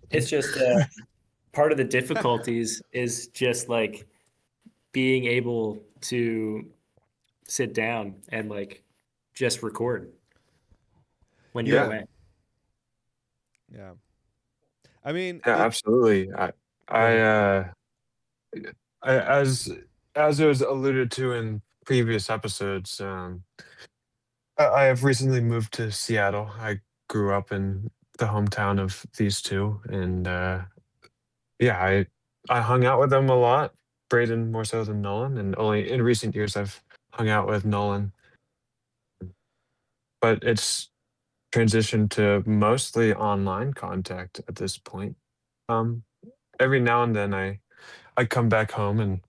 Speaker 2: it's just part of the difficulties is just like being able to sit down and like just record when you're
Speaker 1: yeah,
Speaker 3: Yeah,
Speaker 2: away.
Speaker 1: yeah. I mean,
Speaker 3: yeah,
Speaker 1: it.
Speaker 3: absolutely.
Speaker 1: Go
Speaker 3: I,
Speaker 1: ahead.
Speaker 3: I as it was alluded to in previous episodes, I have recently moved to Seattle. I grew up in the hometown of these two, and yeah, I hung out with them a lot. Braden more so than Nolan, and only in recent years I've hung out with Nolan. But it's transitioned to mostly online contact at this point. Um, every now and then I come back home and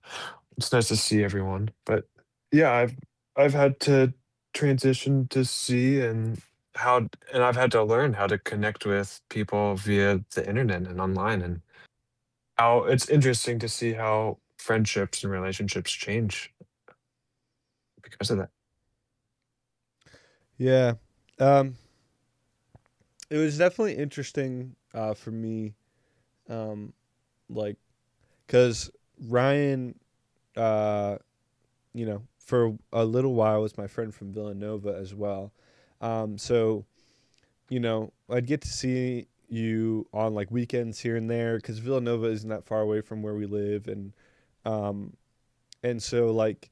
Speaker 3: it's nice to see everyone. But yeah, I've had to transition to see and I've had to learn how to connect with people via the internet and online, and how it's interesting to see how friendships and relationships change because of that.
Speaker 1: Yeah. Um, it was definitely interesting for me, um, like, because Ryan, uh, for a little while was my friend from Villanova as well. So, I'd get to see you on like weekends here and there because Villanova isn't that far away from where we live. Um, and so, like,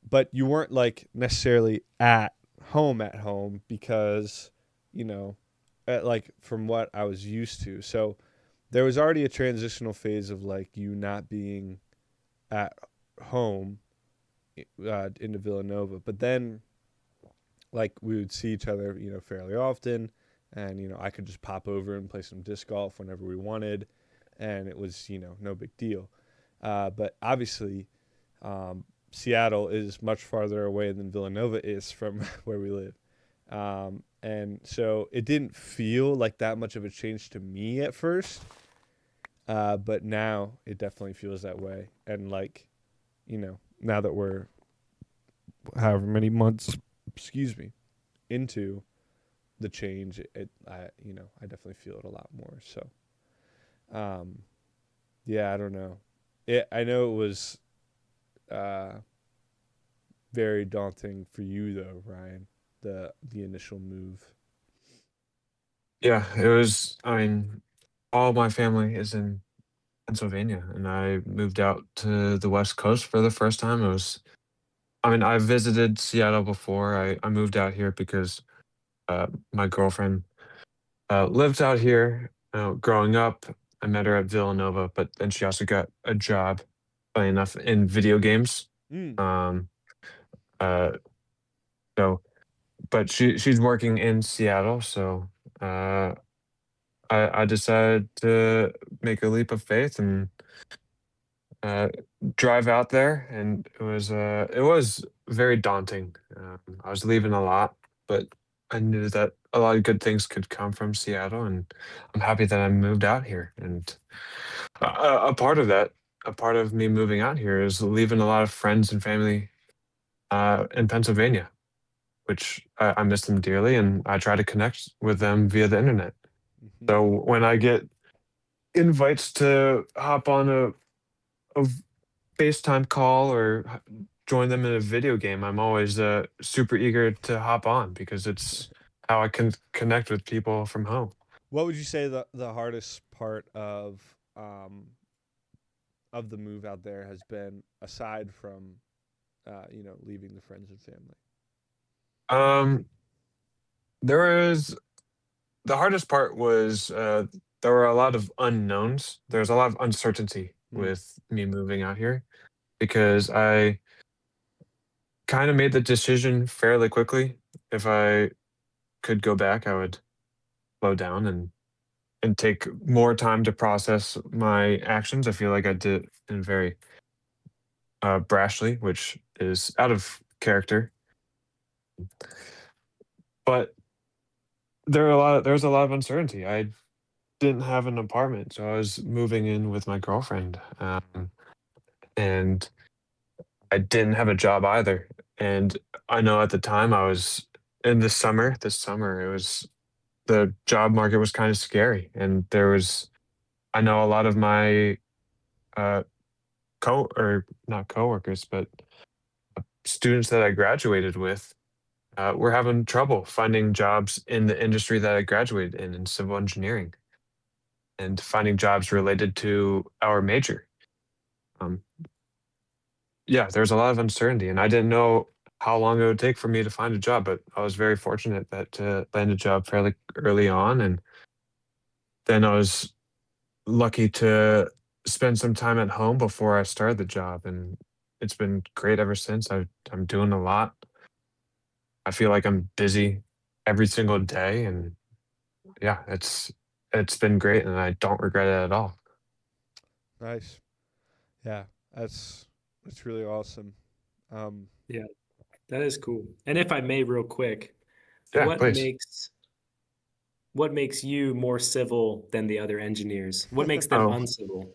Speaker 1: but you weren't like necessarily at home because, you know, like from what I was used to. So there was already a transitional phase of like you not being at home into Villanova. But then like we would see each other, fairly often, and I could just pop over and play some disc golf whenever we wanted, and it was no big deal. But obviously, Seattle is much farther away than Villanova is from where we live. And so it didn't feel like that much of a change to me at first. But now it definitely feels that way. And like, now that we're however many months, excuse me, into the change, I definitely feel it a lot more. So, um, yeah, I don't know. I know it was uh, very daunting for you though, Ryan. The initial move.
Speaker 3: Yeah, it was. I mean, all my family is in Pennsylvania, and I moved out to the West Coast for the first time. It was. I mean, I visited Seattle before. I moved out here because my girlfriend lived out here growing up. I met her at Villanova, but then she also got a job, funny enough, in video games.
Speaker 1: Mm.
Speaker 3: Um, uh, so, but she's working in Seattle, so uh, I decided to make a leap of faith and uh, drive out there, and it was very daunting. I was leaving a lot, but I knew that a lot of good things could come from Seattle, and I'm happy that I moved out here. And a part of that, a part of me moving out here, is leaving a lot of friends and family in Pennsylvania, which I miss them dearly, and I try to connect with them via the internet.
Speaker 1: Hmm.
Speaker 3: So when I get invites to hop on a FaceTime call or join them in a video game, I'm always super eager to hop on because it's how I can connect with people from home.
Speaker 1: What would you say the hardest part of the move out there has been, aside from leaving the friends and family?
Speaker 3: Um, there was the hardest part was there were a lot of unknowns. There's a lot of uncertainty
Speaker 1: Mm.
Speaker 3: with me moving out here because I kind of made the decision fairly quickly. If I could go back, I would slow down and take more time to process my actions. I feel like I did it in very brashly, which is out of character. But there was a lot of uncertainty. I didn't have an apartment, so I was moving in with my girlfriend, and I didn't have a job either. And I know at the time I was in the summer. This summer, it was the job market was kind of scary, and there was I know a lot of my uh, co or not coworkers, but students that I graduated with were having trouble finding jobs in the industry that I graduated in civil engineering, and finding jobs related to our major. Um, yeah, there's a lot of uncertainty, and I didn't know how long it would take for me to find a job, but I was very fortunate that to land a job fairly early on, and then I was lucky to spend some time at home before I started the job, and it's been great ever since. I'm doing a lot. I feel like I'm busy every single day, and yeah, it's been great, and I don't regret it at all.
Speaker 1: Nice. Yeah, that's really awesome. Um,
Speaker 2: Yeah, that is cool. And if I may, real quick,
Speaker 3: Yeah,
Speaker 2: what
Speaker 3: please.
Speaker 2: makes what makes you more civil than the other engineers? What makes them
Speaker 3: Oh,
Speaker 2: uncivil?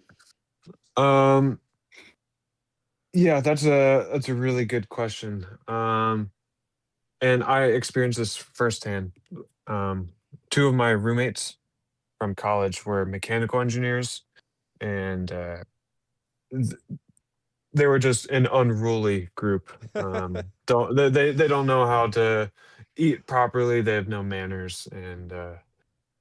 Speaker 3: um, yeah, that's a really good question. And I experienced this firsthand. Um, Two of my roommates from college were mechanical engineers, and th- they were just an unruly group. Don't they don't know how to eat properly. They have no manners, and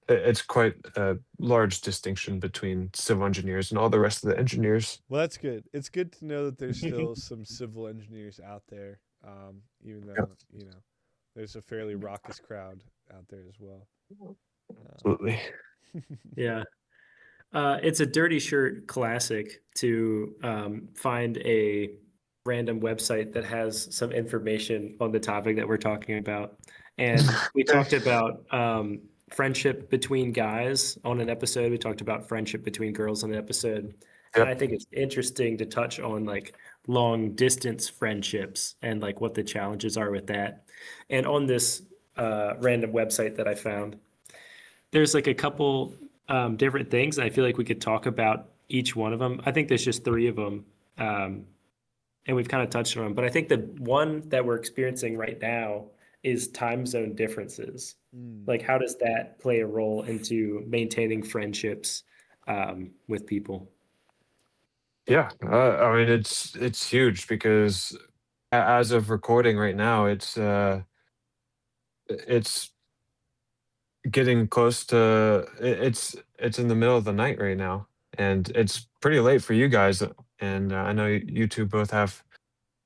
Speaker 3: it's quite a large distinction between civil engineers and all the rest of the engineers.
Speaker 1: well, that's good. It's good to know that there's still some civil engineers out there, even
Speaker 3: Yep,
Speaker 1: though there's a fairly raucous crowd out there as well.
Speaker 3: absolutely.
Speaker 2: Yeah. It's a dirty shirt classic to find a random website that has some information on the topic that we're talking about. And we talked about friendship between guys on an episode. We talked about friendship between girls on an episode. And I
Speaker 3: Yep.
Speaker 2: think it's interesting to touch on like long distance friendships and like what the challenges are with that. And on this random website that I found, there's like a couple different things. I feel like we could talk about each one of them. I think there's just three of them, and we've kind of touched on them. But I think the one that we're experiencing right now is time zone differences.
Speaker 1: Mm.
Speaker 2: Like, how does that play a role into maintaining friendships with people?
Speaker 3: Yeah, I mean it's huge because as of recording right now, it's getting close to it's in the middle of the night right now, and it's pretty late for you guys. And I know you two both have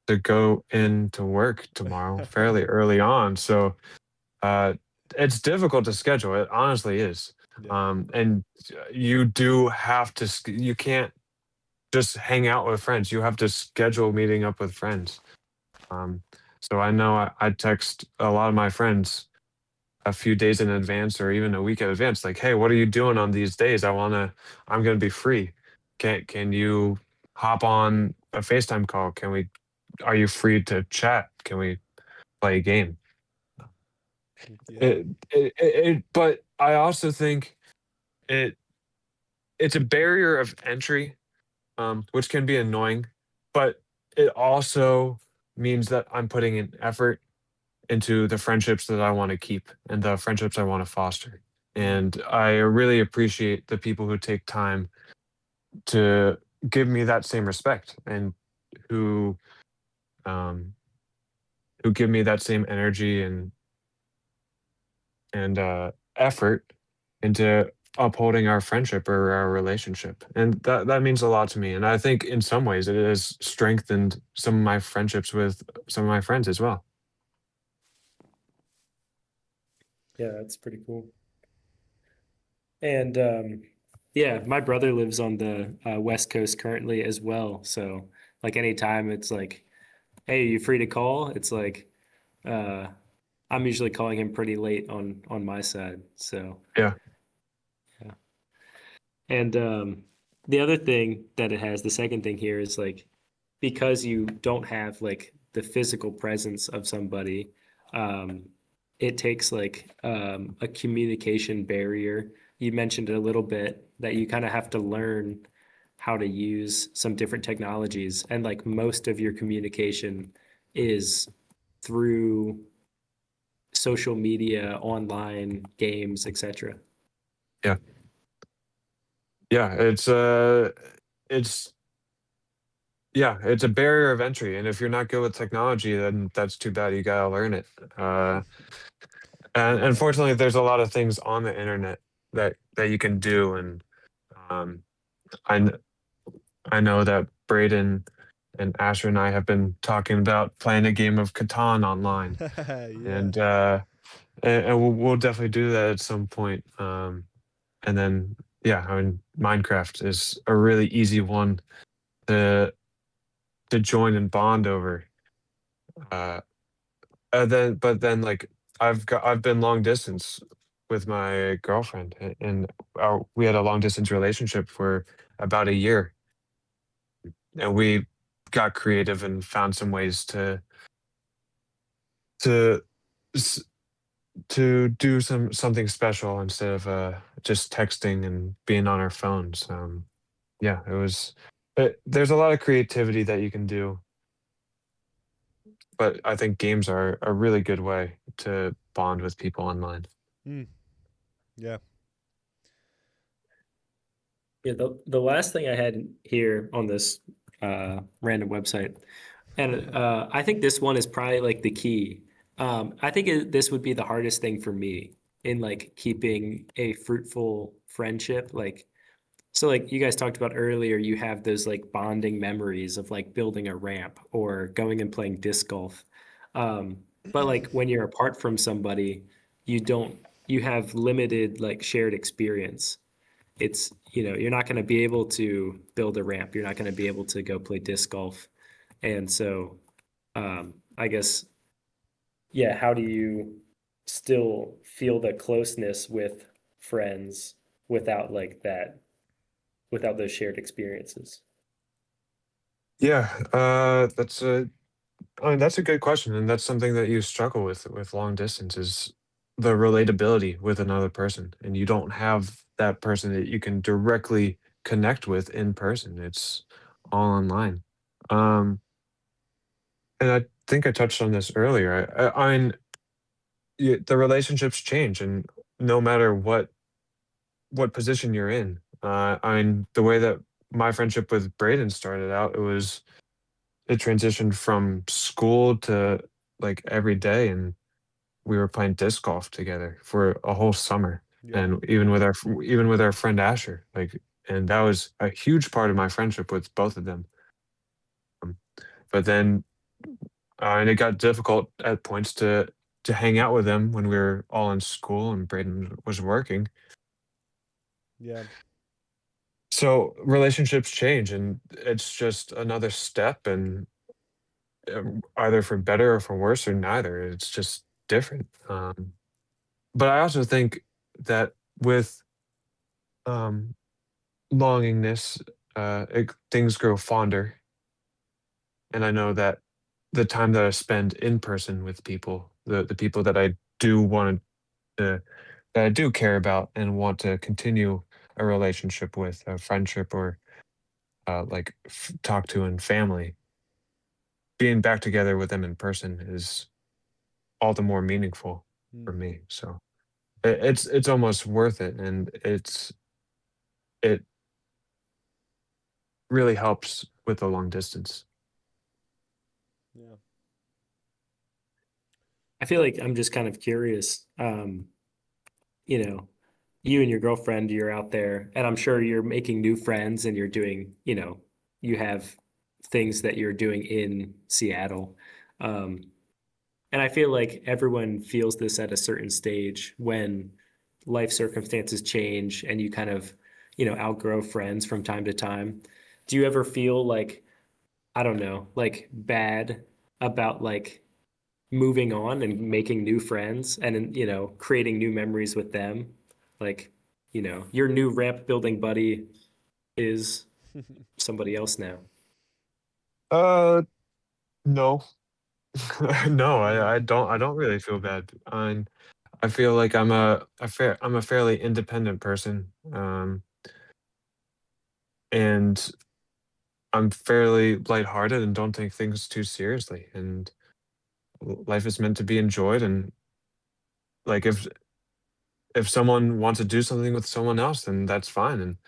Speaker 3: to go into work tomorrow fairly early on, so uh, it's difficult to schedule. It honestly is,
Speaker 1: Yeah.
Speaker 3: and you do have to. You can't just hang out with friends. You have to schedule meeting up with friends. Um, so I know I text a lot of my friends a few days in advance or even a week in advance, like, hey, what are you doing on these days? I'm gonna be free. Can you hop on a FaceTime call? Are you free to chat? Can we play a game?
Speaker 1: Yeah.
Speaker 3: But I also think it it's a barrier of entry, which can be annoying, but it also means that I'm putting an effort into the friendships that I want to keep and the friendships I want to foster.
Speaker 1: Mm.
Speaker 3: And I really appreciate the people who take time to give me that same respect and who um, who give me that same energy and effort into upholding our friendship or our relationship. And that means a lot to me. And I think in some ways it has strengthened some of my friendships with some of my friends as well.
Speaker 2: Yeah, that's pretty cool. And yeah, my brother lives on the West Coast currently as well. So like anytime it's like, hey, you free to call? It's like uh, I'm usually calling him pretty late on my side. So
Speaker 3: Yeah.
Speaker 2: yeah. And the other thing that it has, the second thing here is like because you don't have like the physical presence of somebody, um, it takes like a communication barrier. You mentioned it a little bit that you kind of have to learn how to use some different technologies, and like most of your communication is through social media, online games, etc.
Speaker 3: Yeah. Yeah. It's it's a barrier of entry. And if you're not good with technology, then that's too bad. You gotta learn it. Uh and
Speaker 1: Yeah.
Speaker 3: unfortunately there's a lot of things on the internet that you can do. And um I kn- I know that Braden and Asher and I have been talking about playing a game of Catan online,
Speaker 1: Yeah.
Speaker 3: and we'll definitely do that at some point. And then yeah, I mean Minecraft is a really easy one to join and bond over. Uh, but then like I've been long distance with my girlfriend, and we had a long distance relationship for about a year, and we got creative and found some ways to s- to do something special instead of just texting and being on our phones. Yeah, it was. There's a lot of creativity that you can do, but I think games are a really good way to bond with people online.
Speaker 1: Mm. Yeah.
Speaker 2: Yeah, the last thing I had here on this random website, and I think this one is probably like the key. I think this would be the hardest thing for me in like keeping a fruitful friendship. Like, so like you guys talked about earlier, you have those like bonding memories of like building a ramp or going and playing disc golf. But like when you're apart from somebody, you don't, you have limited like shared experience. It's, you're not going to be able to build a ramp. You're not going to be able to go play disc golf. And so, I guess, yeah, how do you still feel the closeness with friends without like that, without those shared experiences?
Speaker 3: Yeah, I mean, that's a good question, and that's something that you struggle with long distance is the relatability with another person, and you don't have that person that you can directly connect with in person. It's all online. Um, and I think I touched on this earlier. I mean, the relationships change, and no matter what position you're in. I mean, the way that my friendship with Braden started out, it transitioned from school to like every day, and we were playing disc golf together for a whole summer,
Speaker 1: Yep.
Speaker 3: and even with our friend Asher, like, and that was a huge part of my friendship with both of them. Um, but then, and it got difficult at points to hang out with them when we were all in school and Braden was working.
Speaker 1: Yeah.
Speaker 3: So relationships change, and it's just another step, and either for better or for worse or neither. It's just different. but I also think that with um, longingness, things grow fonder, and I know that the time that I spend in person with people, the people that I do want to that I do care about and want to continue a relationship with, a friendship, or talk to in family, being back together with them in person is all the more meaningful for
Speaker 1: Mm.
Speaker 3: me. So it's almost worth it, and it really helps with the long distance.
Speaker 1: Yeah.
Speaker 2: I feel like I'm just kind of curious. You know, you and your girlfriend, you're out there, and I'm sure you're making new friends and you're doing, you have things that you're doing in Seattle. Um, and I feel like everyone feels this at a certain stage when life circumstances change and you kind of, outgrow friends from time to time. Do you ever feel like, I don't know, like bad about like moving on and making new friends and creating new memories with them, like your new ramp building buddy is somebody else now.
Speaker 3: Uh, no, no,
Speaker 1: Yeah.
Speaker 3: I don't really feel bad. I feel like I'm a fairly independent person, and I'm fairly lighthearted and don't take things too seriously. And life is meant to be enjoyed. And like if someone wants to do something with someone else, then that's fine.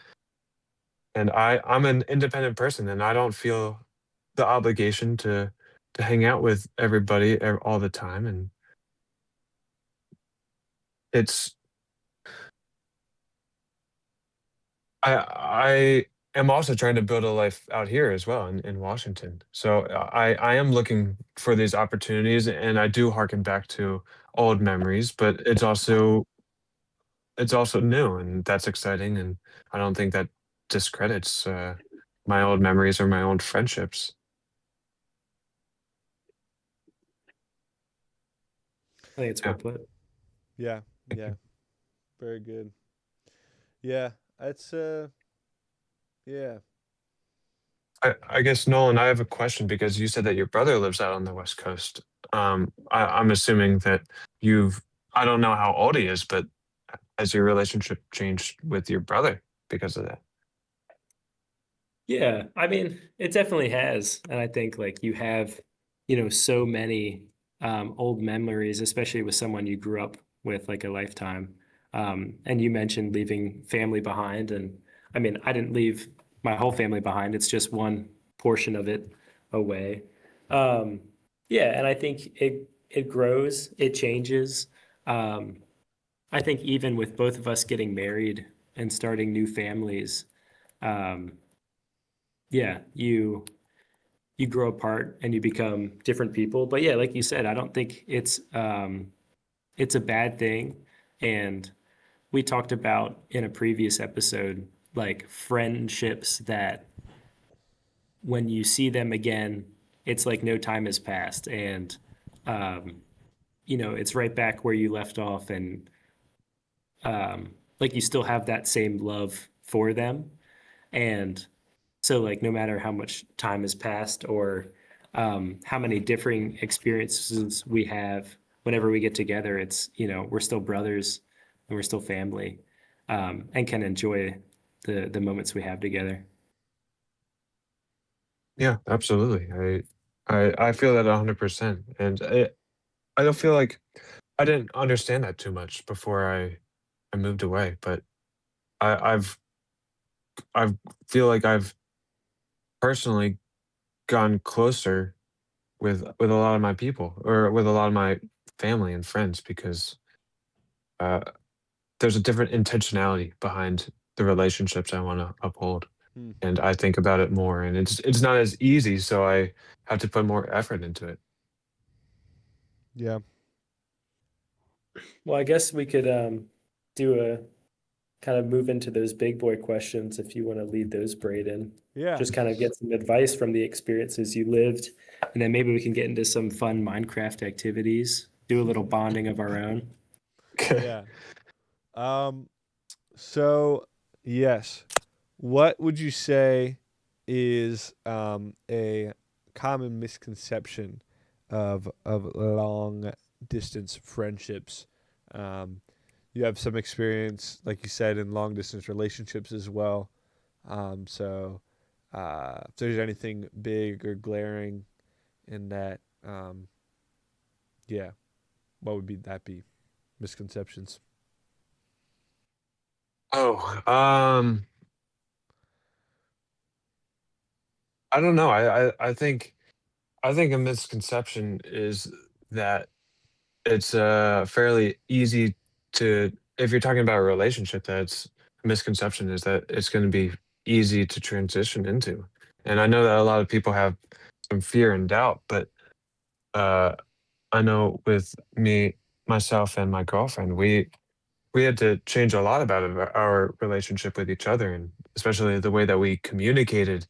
Speaker 3: And I'm an independent person, and I don't feel the obligation to hang out with everybody all the time. And it's I am also trying to build a life out here as well in Washington. So I am looking for these opportunities, and I do harken back to old memories, but it's also new, and that's exciting. And I don't think that discredits my old memories or my old friendships.
Speaker 2: I think it's
Speaker 3: Yeah.
Speaker 2: well put.
Speaker 1: Yeah.
Speaker 3: Thank
Speaker 1: Yeah.
Speaker 3: you.
Speaker 1: Very good. Yeah. It's yeah.
Speaker 3: I guess, Nolan, I have a question because you said that your brother lives out on the West Coast. I'm assuming that you've, I don't know how old he is, but has your relationship changed with your brother because of that?
Speaker 2: Yeah, I mean, it definitely has. And I think like you have, so many old memories, especially with someone you grew up with like a lifetime. And you mentioned leaving family behind. And I mean, I didn't leave my whole family behind. It's just one portion of it away. Um, yeah, and I think it grows, it changes. Um, I think even with both of us getting married and starting new families, um, yeah, you grow apart and you become different people. But yeah, like you said, I don't think it's a bad thing. And we talked about in a previous episode like friendships that when you see them again, it's like no time has passed, and um, it's right back where you left off, and like you still have that same love for them. And so, like, no matter how much time has passed or how many differing experiences we have, whenever we get together, it's, we're still brothers and we're still family, and can enjoy the moments we have together.
Speaker 3: Yeah, absolutely. I feel that 100%. And I don't feel like I didn't understand that too much before I moved away, but I, I've I feel like I've personally gone closer with a lot of my people, or with a lot of my family and friends, because uh, there's a different intentionality behind the relationships I want to uphold,
Speaker 1: Hmm.
Speaker 3: and I think about it more. And it's not as easy, so I have to put more effort into it.
Speaker 1: Yeah.
Speaker 2: Well, I guess we could do a kind of move into those big boy questions if you want to lead those, Braden.
Speaker 1: Yeah.
Speaker 2: Just kind of get some advice from the experiences you lived, and then maybe we can get into some fun Minecraft activities, do a little bonding of our own.
Speaker 1: Yeah. Um. So yes, what would you say is a common misconception of long distance friendships? Um, you have some experience, like you said, in long distance relationships as well. So if there's anything big or glaring in that, yeah, what would be that be? Misconceptions.
Speaker 3: Oh, I don't know. I think a misconception is that it's fairly easy to, if you're talking about a relationship, that's a misconception is that it's going to be easy to transition into. And I know that a lot of people have some fear and doubt, but uh, I know with me, myself, and my girlfriend, we had to change a lot about our relationship with each other, and especially the way that we communicated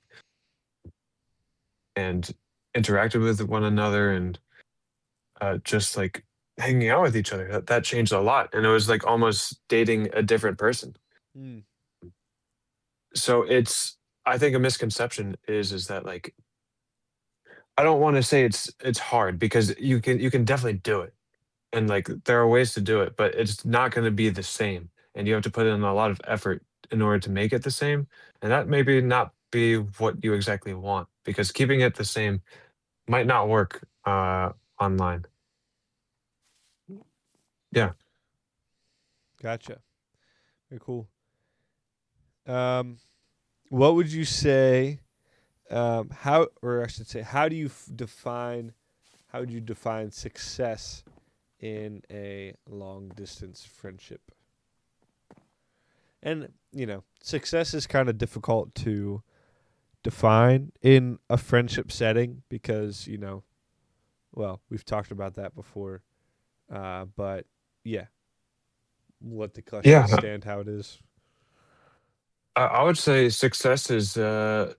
Speaker 3: and interacted with one another, and just like hanging out with each other. That changed a lot, and it was like almost dating a different person.
Speaker 1: Mm,
Speaker 3: So I think a misconception is that like I don't want to say it's hard because you can definitely do it, and like there are ways to do it, but it's not going to be the same, and you have to put in a lot of effort in order to make it the same, and that maybe not be what you exactly want because keeping it the same might not work online. Yeah.
Speaker 1: gotcha. Very cool. Um, what would you say? How, or I should say, how do you define? How would you define success in a long distance friendship? And success is kind of difficult to define in a friendship setting because well, we've talked about that before. But yeah, let the question
Speaker 3: Yeah,
Speaker 1: stand how it is.
Speaker 3: I would say success is the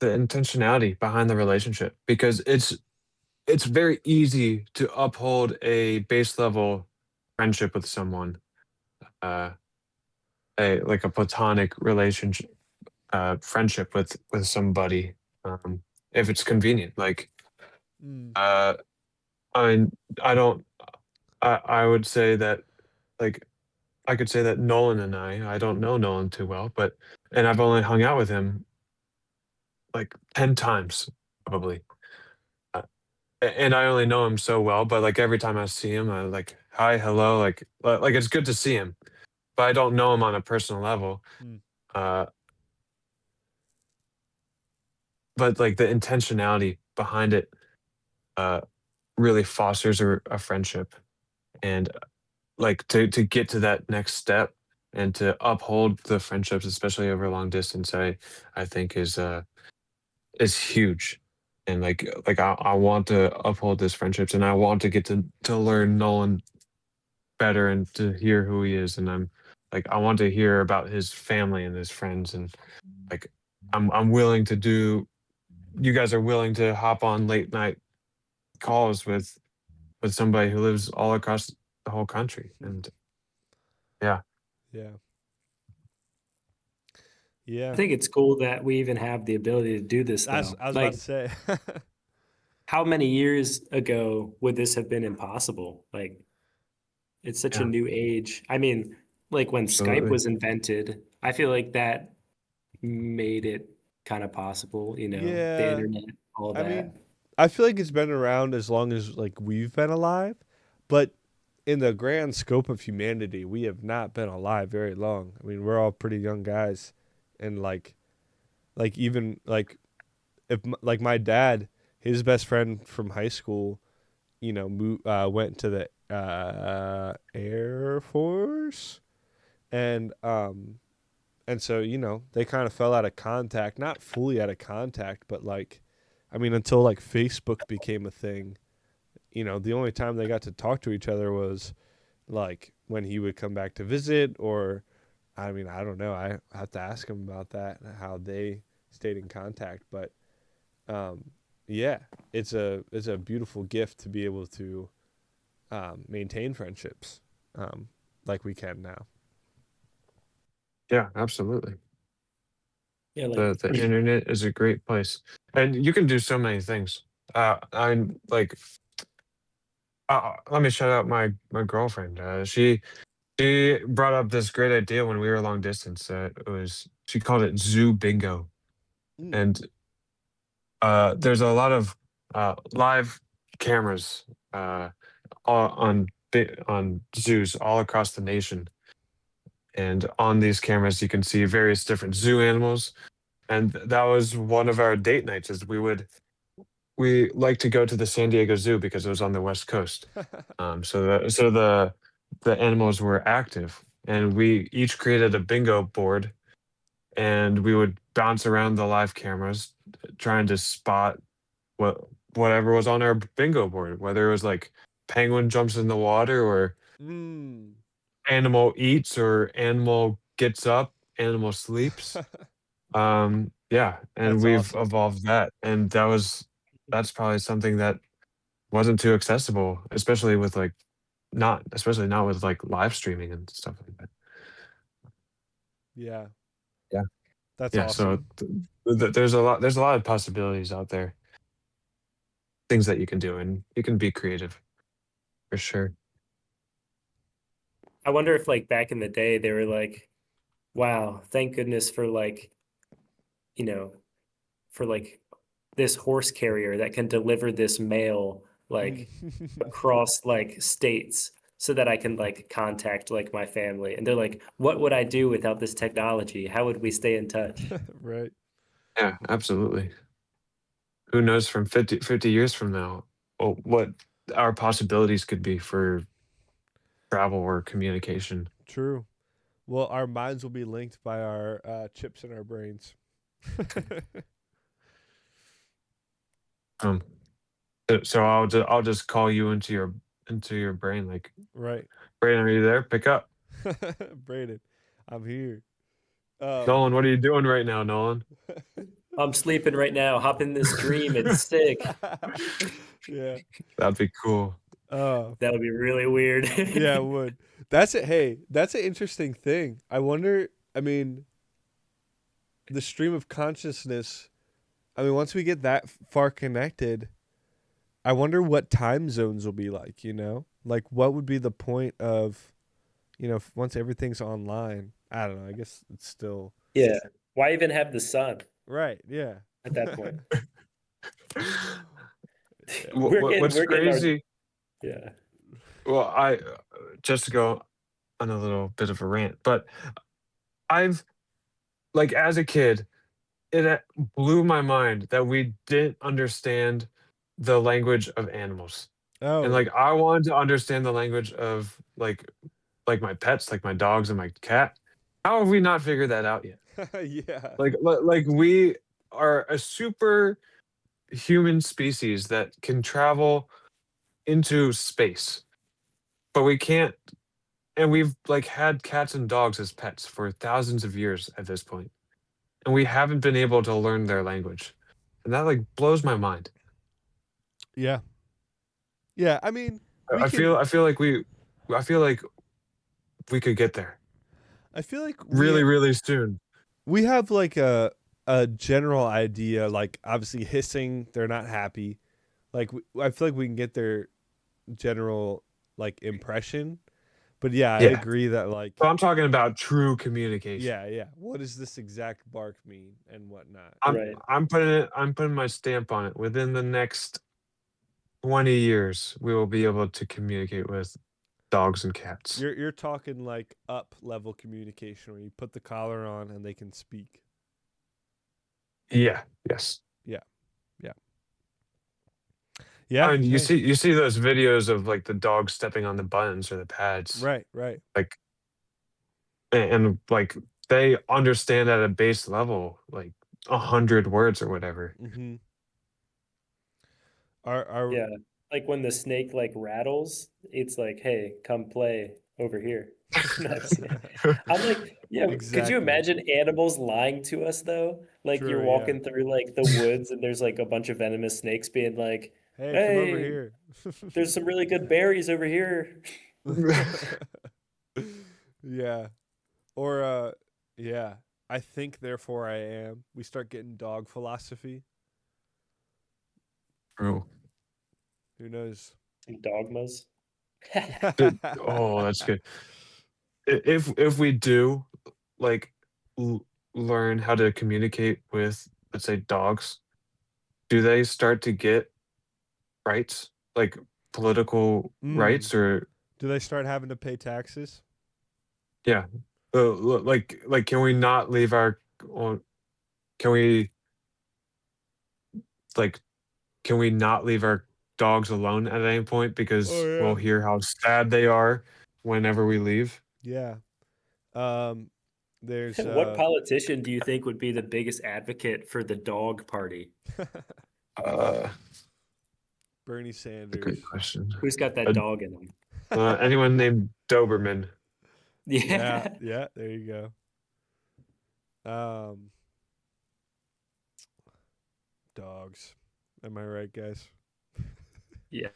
Speaker 3: intentionality behind the relationship because it's very easy to uphold a base level friendship with someone, uh, a like a platonic relationship, friendship with somebody, if it's convenient. Like,
Speaker 1: Mm,
Speaker 3: uh, I mean, I don't. I would say that like I could say that Nolan and I don't know Nolan too well, but and I've only hung out with him like 10 times probably. Uh, and I only know him so well, but like every time I see him, I like hi, hello, like it's good to see him, but I don't know him on a personal level.
Speaker 1: mm,
Speaker 3: Uh, but like the intentionality behind it uh, really fosters a friendship, and like to get to that next step and to uphold the friendships, especially over long distance, I think is huge. And like I want to uphold these friendships, and I want to get to learn Nolan better and to hear who he is, and I'm like I want to hear about his family and his friends, and like I'm willing to do you guys are willing to hop on late night calls with somebody who lives all across the whole country,
Speaker 1: mm.
Speaker 3: and yeah.
Speaker 1: Yeah.
Speaker 2: I
Speaker 1: Yeah.
Speaker 2: think it's cool that we even have the ability to do this
Speaker 1: That's
Speaker 2: though.
Speaker 1: I was about to
Speaker 2: Like,
Speaker 1: say.
Speaker 2: how many years ago would this have been impossible? Like, it's such a
Speaker 3: Yeah,
Speaker 2: new age. I mean, like when Skype
Speaker 3: absolutely.
Speaker 2: was invented, I feel like that made it kind of possible, the
Speaker 1: Yeah.
Speaker 2: internet, all
Speaker 1: I mean,
Speaker 2: that.
Speaker 1: I feel like it's been around as long as like we've been alive, but in the grand scope of humanity, we have not been alive very long. I mean, we're all pretty young guys, and like even like if like my dad, his best friend from high school, went to the Air Force, and so they kind of fell out of contact, not fully out of contact, but like, I mean, until like Facebook became a thing, the only time they got to talk to each other was like when he would come back to visit, or I mean, I don't know. I have to ask him about that, how they stayed in contact. But um, yeah, it's a beautiful gift to be able to maintain friendships. Um, like we can now.
Speaker 3: Yeah, absolutely.
Speaker 2: Yeah, like
Speaker 3: The internet is a great place, and you can do so many things. I'm like, let me shout out my girlfriend. She brought up this great idea when we were long distance. She called it Zoo Bingo,
Speaker 1: Mm.
Speaker 3: and there's a lot of live cameras on zoos all across the nation, and on these cameras you can see various different zoo animals. And that was one of our date nights. Is we like to go to the San Diego Zoo because it was on the West Coast. So the animals were active, and we each created a bingo board, and we would bounce around the live cameras, trying to spot what whatever was on our bingo board, whether it was like penguin jumps in the water, or
Speaker 1: Mm.
Speaker 3: animal eats, or animal gets up, animal sleeps. Yeah, and
Speaker 1: That's
Speaker 3: we've
Speaker 1: awesome.
Speaker 3: evolved that, and that's probably something that wasn't too accessible, especially not with like live streaming and stuff like that.
Speaker 1: Yeah,
Speaker 3: Yeah.
Speaker 1: that's
Speaker 3: Yeah, so
Speaker 1: awesome.
Speaker 3: there's a lot of possibilities out there, things that you can do, and you can be creative for sure.
Speaker 2: I wonder if like back in the day they were like, wow, thank goodness for like, you know, for like this horse carrier that can deliver this mail
Speaker 1: Mm.
Speaker 2: like across like states so that I can like contact like my family. And they're like, what would I do without this technology? How would we stay in touch?
Speaker 1: Right.
Speaker 3: Yeah, absolutely. Who knows from 50 years from now, what our possibilities could be for travel or communication.
Speaker 1: True. Well, our minds will be linked by our chips in our brains.
Speaker 3: Um, so I'll just call you into your brain, like,
Speaker 1: Right.
Speaker 3: Brayden, are you there? Pick up.
Speaker 1: Braden, I'm here.
Speaker 3: Nolan, what are you doing right now, Nolan?
Speaker 2: I'm sleeping right now. Hop in this dream. It's sick.
Speaker 1: Yeah.
Speaker 3: That'd be cool.
Speaker 2: That would be really weird.
Speaker 1: Yeah, it would. That's it. Hey, that's an interesting thing. I wonder. I mean, the stream of consciousness. I mean, once we get that far connected, I wonder what time zones will be like. Like what would be the point of, once everything's online. I don't know. I guess it's still
Speaker 2: Yeah. Why even have the sun
Speaker 1: right. Yeah.
Speaker 2: at that point?
Speaker 1: Yeah.
Speaker 3: What, what what's
Speaker 2: We're getting our
Speaker 3: crazy?
Speaker 2: yeah.
Speaker 3: Well, just to go on a little bit of a rant, but I've like as a kid, it blew my mind that we didn't understand the language of animals. And
Speaker 1: Oh.
Speaker 3: like I wanted to understand the language of like my pets, like my dogs and my cat. How have we not figured that out yet?
Speaker 1: Yeah.
Speaker 3: Like we are a super human species that can travel into space, but we can't. And we've like had cats and dogs as pets for thousands of years at this point, and we haven't been able to learn their language, and that like blows my mind.
Speaker 1: Yeah. Yeah. I mean, we
Speaker 3: I I
Speaker 1: can.
Speaker 3: feel I feel like we I feel like we could get there
Speaker 1: I feel like
Speaker 3: really really soon.
Speaker 1: we have like a general idea. Like obviously hissing, they're not happy. Like I feel like we can get their general like impression. But yeah, I
Speaker 3: Yeah,
Speaker 1: agree that like
Speaker 3: but I'm talking about true communication.
Speaker 1: yeah, yeah. What does this exact bark mean and whatnot?
Speaker 3: I'm
Speaker 2: Right.
Speaker 3: I'm putting my stamp on it. Within the next 20 years, we will be able to communicate with dogs and cats.
Speaker 1: You're talking like up level communication where you put the collar on and they can speak.
Speaker 3: Yeah. Yes.
Speaker 1: Yeah, yeah,
Speaker 3: I
Speaker 1: yeah.
Speaker 3: mean, you
Speaker 1: Hey,
Speaker 3: see you see those videos of like the dog stepping on the buttons or the pads,
Speaker 1: right, right.
Speaker 3: like and like they understand at a base level like 100 words or whatever.
Speaker 1: Mm-hmm. Are
Speaker 2: Yeah. Like when the snake like rattles, it's like, hey, come play over here. That's yeah. I'm like, yeah, could you
Speaker 1: exactly
Speaker 2: imagine animals lying to us though? Like you're
Speaker 1: true? Yeah.
Speaker 2: walking through like the woods and there's like a bunch of venomous snakes being like,
Speaker 1: Hey, come over
Speaker 2: hey,
Speaker 1: here.
Speaker 2: there's some really good berries over here.
Speaker 1: Yeah. Or yeah. I think therefore I am. We start getting dog philosophy.
Speaker 3: True.
Speaker 1: Who knows?
Speaker 2: Some dogmas.
Speaker 3: Oh, that's good. If we do like learn how to communicate with, let's say, dogs, do they start to get rights, like political
Speaker 1: Mm.
Speaker 3: rights, or
Speaker 1: Do they start having to pay taxes?
Speaker 3: yeah, like can we not leave our, or can we like can we not leave our dogs alone at any point
Speaker 1: Oh
Speaker 3: because we'll
Speaker 1: yeah.
Speaker 3: hear how sad they are whenever we leave?
Speaker 1: Yeah. Um there's
Speaker 2: What politician do you think would be the biggest advocate for the dog party?
Speaker 3: Uh,
Speaker 1: Bernie
Speaker 3: a
Speaker 1: Sanders.
Speaker 3: great question.
Speaker 2: Who's got that
Speaker 3: Uh,
Speaker 2: dog in them?
Speaker 3: anyone named Doberman?
Speaker 1: Yeah,
Speaker 2: Yeah.
Speaker 1: yeah, there you go. Dogs. Am I right, guys?
Speaker 2: Yeah.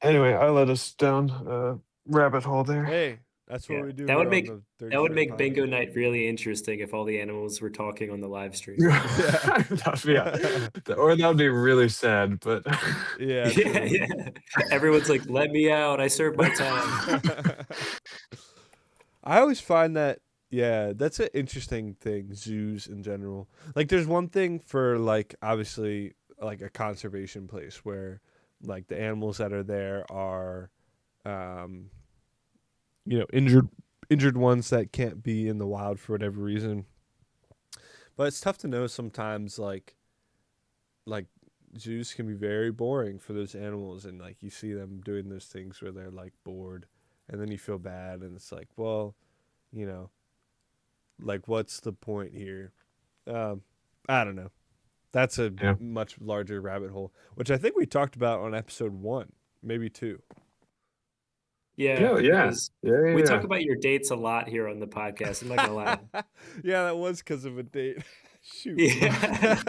Speaker 3: Anyway, I led us down a rabbit hole there.
Speaker 1: Hey, that's what
Speaker 2: Yeah.
Speaker 1: we do
Speaker 2: That would
Speaker 1: here on
Speaker 2: make
Speaker 1: the Third
Speaker 2: that would
Speaker 1: Shirt
Speaker 2: make bingo
Speaker 1: podcast.
Speaker 2: night really interesting if all the animals were talking on the live stream.
Speaker 1: Yeah.
Speaker 3: Yeah, or that would be really sad. But
Speaker 1: Yeah,
Speaker 2: Yeah,
Speaker 1: true.
Speaker 2: yeah. Everyone's like, "Let me out. I served my time."
Speaker 1: I always find that, yeah, that's an interesting thing, zoos in general. Like there's one thing for like obviously like a conservation place where like the animals that are there are um injured ones that can't be in the wild for whatever reason. But it's tough to know sometimes like zoos can be very boring for those animals, and like you see them doing those things where they're like bored, and then you feel bad, and it's like, well, you know, like what's the point here? um I don't know. That's a
Speaker 3: yeah,
Speaker 1: much larger rabbit hole, which I think we talked about on episode 1, maybe 2.
Speaker 2: Yeah,
Speaker 3: yeah,
Speaker 2: it
Speaker 3: yeah,
Speaker 2: was.
Speaker 3: yeah,
Speaker 2: We talk
Speaker 3: yeah.
Speaker 2: about your dates a lot here on the podcast. I'm not gonna lie.
Speaker 1: Yeah, that was because of a date. Shoot.
Speaker 2: Yeah.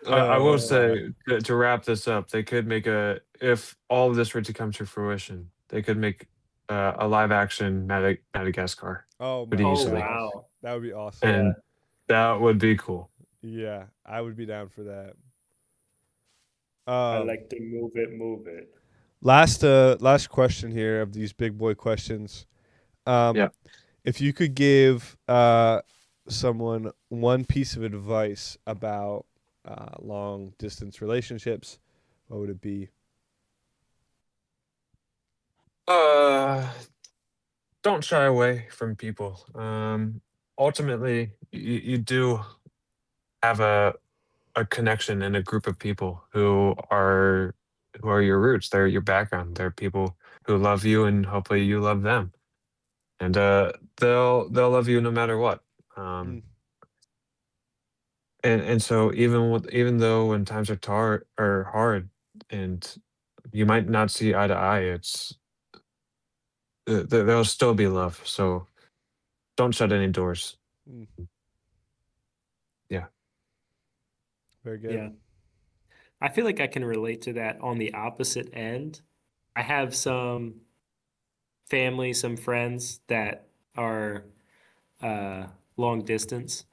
Speaker 3: I will
Speaker 1: God.
Speaker 3: say to wrap this up, they could make if all of this were to come to fruition, they could make a live action Madagascar
Speaker 1: Oh
Speaker 3: pretty
Speaker 1: my
Speaker 2: Oh
Speaker 3: easily,
Speaker 1: gosh,
Speaker 2: wow.
Speaker 1: that would be awesome.
Speaker 2: Yeah.
Speaker 3: and that would be cool.
Speaker 1: Yeah, I would be down for that.
Speaker 2: I
Speaker 1: Um,
Speaker 2: like to move it, move it.
Speaker 1: last question here of these big boy questions. Um,
Speaker 3: Yeah.
Speaker 1: if you could give someone one piece of advice about long distance relationships, what would it be?
Speaker 3: Uh, don't shy away from people. Ultimately, you do have a connection and a group of people who are your roots. They're your background. They're people who love you, and hopefully you love them. And they'll love you no matter what.
Speaker 1: Mm,
Speaker 3: Um, and so even though when times are hard, and you might not see eye to eye, it's there'll still be love. So don't shut any doors.
Speaker 1: mm,
Speaker 3: Yeah.
Speaker 1: very good.
Speaker 2: Yeah. I feel like I can relate to that on the opposite end. I have some family, some friends that are uh long distance.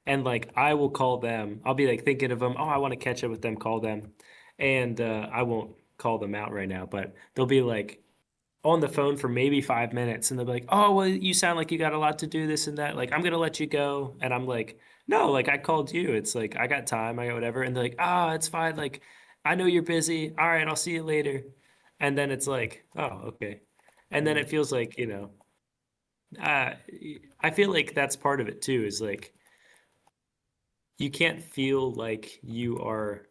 Speaker 2: And like I will call them. I'll be like thinking of them. Oh, I want to catch up with them, call them. And I won't call them out right now, but they'll be like on the phone for maybe 5 minutes and they'll be like, oh, well, you sound like you got a lot to do, this and that. Like, I'm gonna let you go. And I'm like, no, like I called you. It's like I got time, I got whatever. And they're like, oh, it's fine. Like, I know you're busy. All right, I'll see you later. And then it's like, oh, okay. And then
Speaker 1: Mm,
Speaker 2: it feels like, uh, I feel like that's part of it too, is like you can't feel like you are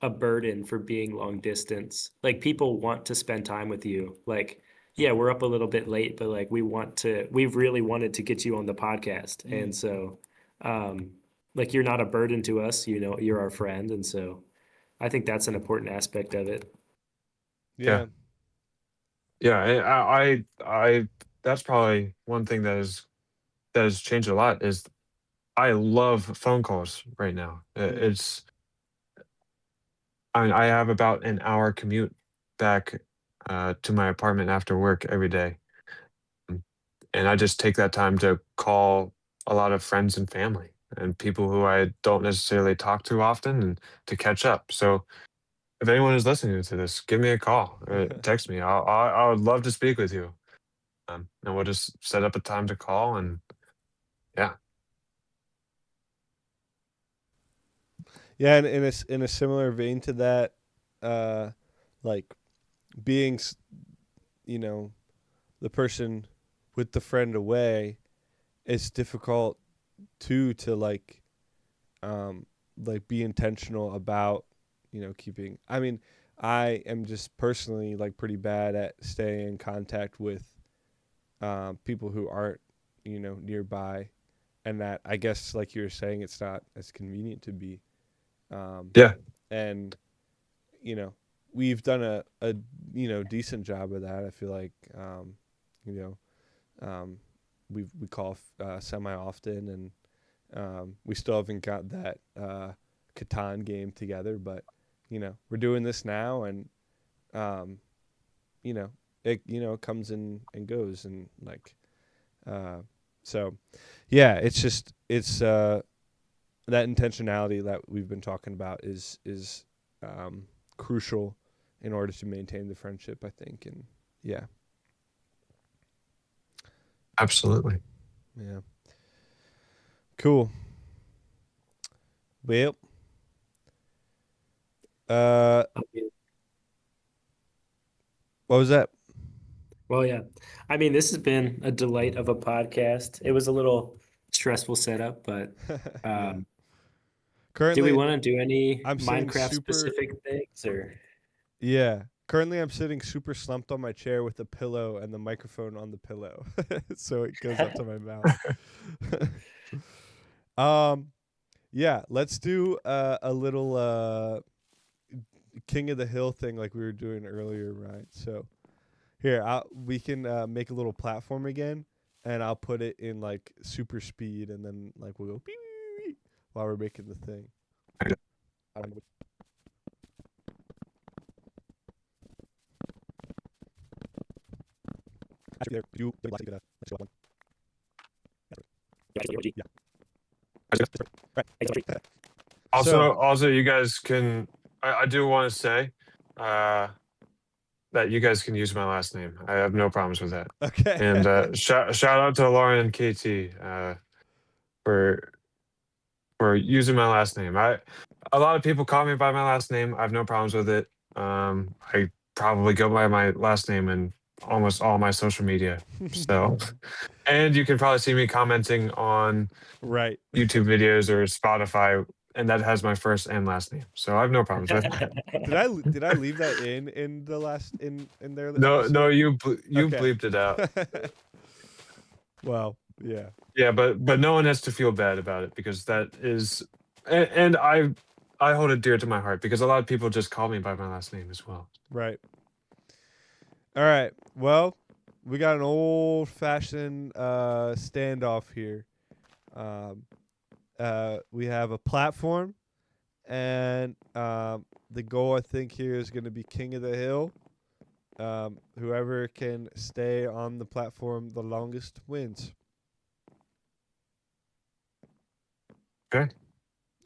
Speaker 2: a burden for being long distance. Like people want to spend time with you. Like, yeah, we're up a little bit late, but like we've really wanted to get you on the podcast.
Speaker 1: mm,
Speaker 2: And so, like you're not a burden to us, you're our friend. And so I think that's an important aspect of it.
Speaker 3: Yeah.
Speaker 1: yeah.
Speaker 3: Yeah. That's probably one thing that has changed a lot is I love phone calls right now.
Speaker 1: Mm,
Speaker 3: I mean, I have about an hour commute back to my apartment after work every day. Mm, And I just take that time to call a lot of friends and family and people who I don't necessarily talk to often and to catch up. So if anyone is listening to this, give me a call or text me. I would love to speak with you. And we'll just set up a time to call and yeah.
Speaker 1: Yeah, and in a similar vein to that, uh, like being, you know, the person with the friend away, it's difficult too to um, be intentional about, keeping. I mean, I am just personally pretty bad at staying in contact with people who aren't, nearby, and that I guess like you were saying, it's not as convenient to be. Um,
Speaker 3: Yeah,
Speaker 1: and you know, we've done a decent job of that. I feel like you um, we call semi often, and we still haven't got that Catan game together, but we're doing this now, and um, you know it comes and goes, and uh, so yeah, it's that intentionality that we've been talking about is crucial in order to maintain the friendship, I think. And yeah,
Speaker 3: absolutely.
Speaker 1: yeah, cool. Well, uh,
Speaker 2: I mean,
Speaker 1: what was that?
Speaker 2: well, yeah. I mean, this has been a delight of a podcast. It was a little stressful setup, but
Speaker 1: Yeah.
Speaker 2: um, do we
Speaker 1: Currently,
Speaker 2: want to do any
Speaker 1: I'm sitting
Speaker 2: Minecraft
Speaker 1: super.
Speaker 2: specific things or?
Speaker 1: Yeah. Currently, I'm sitting super slumped on my chair with a pillow and the microphone on the pillow, so it goes up to my mouth. um, yeah. Let's do a little King of the Hill thing like we were doing earlier, right? So here, we can make a little platform again, and I'll put it in super speed, and then we'll go beep, beep, beep, while we're making the thing. I don't know. Actually, there, you like to let's go one. Yeah. Right. So
Speaker 3: Also, you guys can. I do want to say uh, that you guys can use my last name. I have no problems with that.
Speaker 1: okay.
Speaker 3: And shout out to Lauren and KT for using my last name. A lot of people call me by my last name. I have no problems with it. I probably go by my last name in almost all my social media. So, and you can probably see me commenting on
Speaker 1: right.
Speaker 3: YouTube videos or Spotify, and that has my first and last name. So I have no problems with that.
Speaker 1: Did I leave that in the last in their
Speaker 3: No, no,
Speaker 1: episode?
Speaker 3: you
Speaker 1: Okay.
Speaker 3: bleeped it out.
Speaker 1: Well, yeah.
Speaker 3: Yeah, but no one has to feel bad about it because that is, and I hold it dear to my heart because a lot of people just call me by my last name as well.
Speaker 1: Right. All right. Well, we got an old-fashioned standoff here. Um, we have a platform, and the goal I think here is going to be King of the Hill. Whoever can stay on the platform the longest wins.
Speaker 3: Okay,